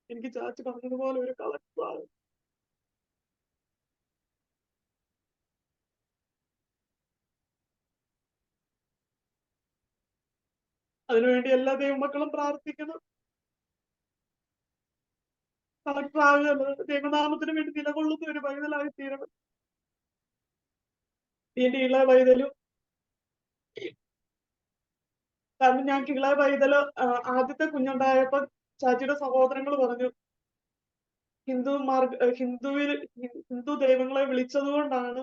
എനിക്ക് ചാച്ചി പറഞ്ഞതുപോലെ ഒരു കളക്ടറാണ്. അതിനുവേണ്ടി എല്ലാ ദൈവമക്കളും പ്രാർത്ഥിക്കണം. കളക്ടറാകുന്നത് ദൈവനാമത്തിന് വേണ്ടി നിലകൊള്ളുന്ന ഒരു പൈതലായി തീരണം. എന്റെ ഇളയ പൈതലും, കാരണം ഞങ്ങൾക്ക് ഇളയ പൈതല് ആദ്യത്തെ കുഞ്ഞുണ്ടായപ്പോ ചാച്ചിയുടെ സഹോദരങ്ങൾ പറഞ്ഞു ഹിന്ദു ദൈവങ്ങളെ വിളിച്ചത് കൊണ്ടാണ്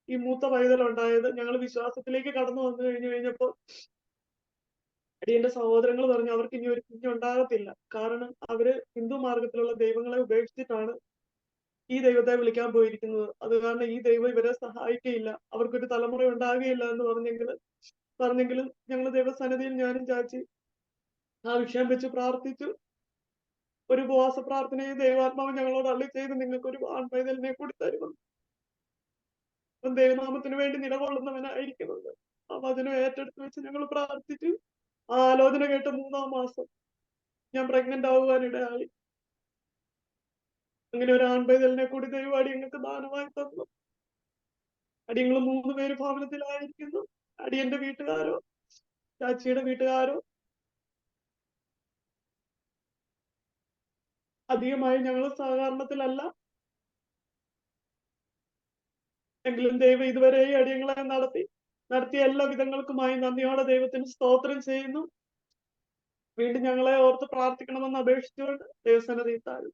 ഈ മൂത്ത പൈതൽ ഉണ്ടായത്. ഞങ്ങൾ വിശ്വാസത്തിലേക്ക് കടന്നു വന്നു കഴിഞ്ഞപ്പോ അടിയന്റെ സഹോദരങ്ങൾ പറഞ്ഞു അവർക്ക് ഇനി ഒരു കുഞ്ഞുണ്ടാകത്തില്ല. കാരണം അവര് ഹിന്ദു മാർഗത്തിലുള്ള ദൈവങ്ങളെ ഉപേക്ഷിച്ചിട്ടാണ് ഈ ദൈവത്തെ വിളിക്കാൻ പോയിരിക്കുന്നത്. അത് കാരണം ഈ ദൈവം ഇവരെ സഹായിക്കയില്ല, അവർക്കൊരു തലമുറ ഉണ്ടാകുകയില്ല എന്ന് പറഞ്ഞെങ്കിലും ഞങ്ങൾ ദൈവസന്നിധിയിൽ ഞാനും ചാച്ചി ആ വിഷയം വെച്ച് പ്രാർത്ഥിച്ചു. ഒരു ഉപവാസ പ്രാർത്ഥനയെ ദൈവാത്മാവ് ഞങ്ങളോട് അള്ളി ചെയ്ത് നിങ്ങൾക്ക് ഒരു ആൺപൈതലിനെ കൂടി തരുമെന്ന്. ദൈവനാമത്തിന് വേണ്ടി നിലകൊള്ളുന്നവനായിരിക്കുന്നത്. ആ വചനം ഏറ്റെടുത്ത് വെച്ച് ഞങ്ങൾ പ്രാർത്ഥിച്ചു. ആ ആലോചന കേട്ട് 3-ാം മാസം ഞാൻ പ്രഗ്നന്റ് ആവുവാനിടയായി. അങ്ങനെ ഒരു ആൺപൈതലിനെ കൂടി ദൈവം അടിയങ്ങൾക്ക് ദാനമായി തന്നു. അടിയങ്ങൾ 3 പേര് ഭവനത്തിലായിരിക്കുന്നു. അടിയന്റെ വീട്ടുകാരോ ചാച്ചിയുടെ വീട്ടുകാരോ അധികമായി ഞങ്ങൾ സഹകരണത്തിലല്ല. എങ്കിലും ദൈവം ഇതുവരെ ഈ അടിയങ്ങളെ നടത്തിയ എല്ലാ വിധങ്ങൾക്കുമായി നന്ദിയോടെ ദൈവത്തിന് സ്തോത്രം ചെയ്യുന്നു. വീണ്ടും ഞങ്ങളെ ഓർത്ത് പ്രാർത്ഥിക്കണമെന്ന് അപേക്ഷിച്ചുകൊണ്ട് ദൈവസന്നിധിയിൽ താഴും.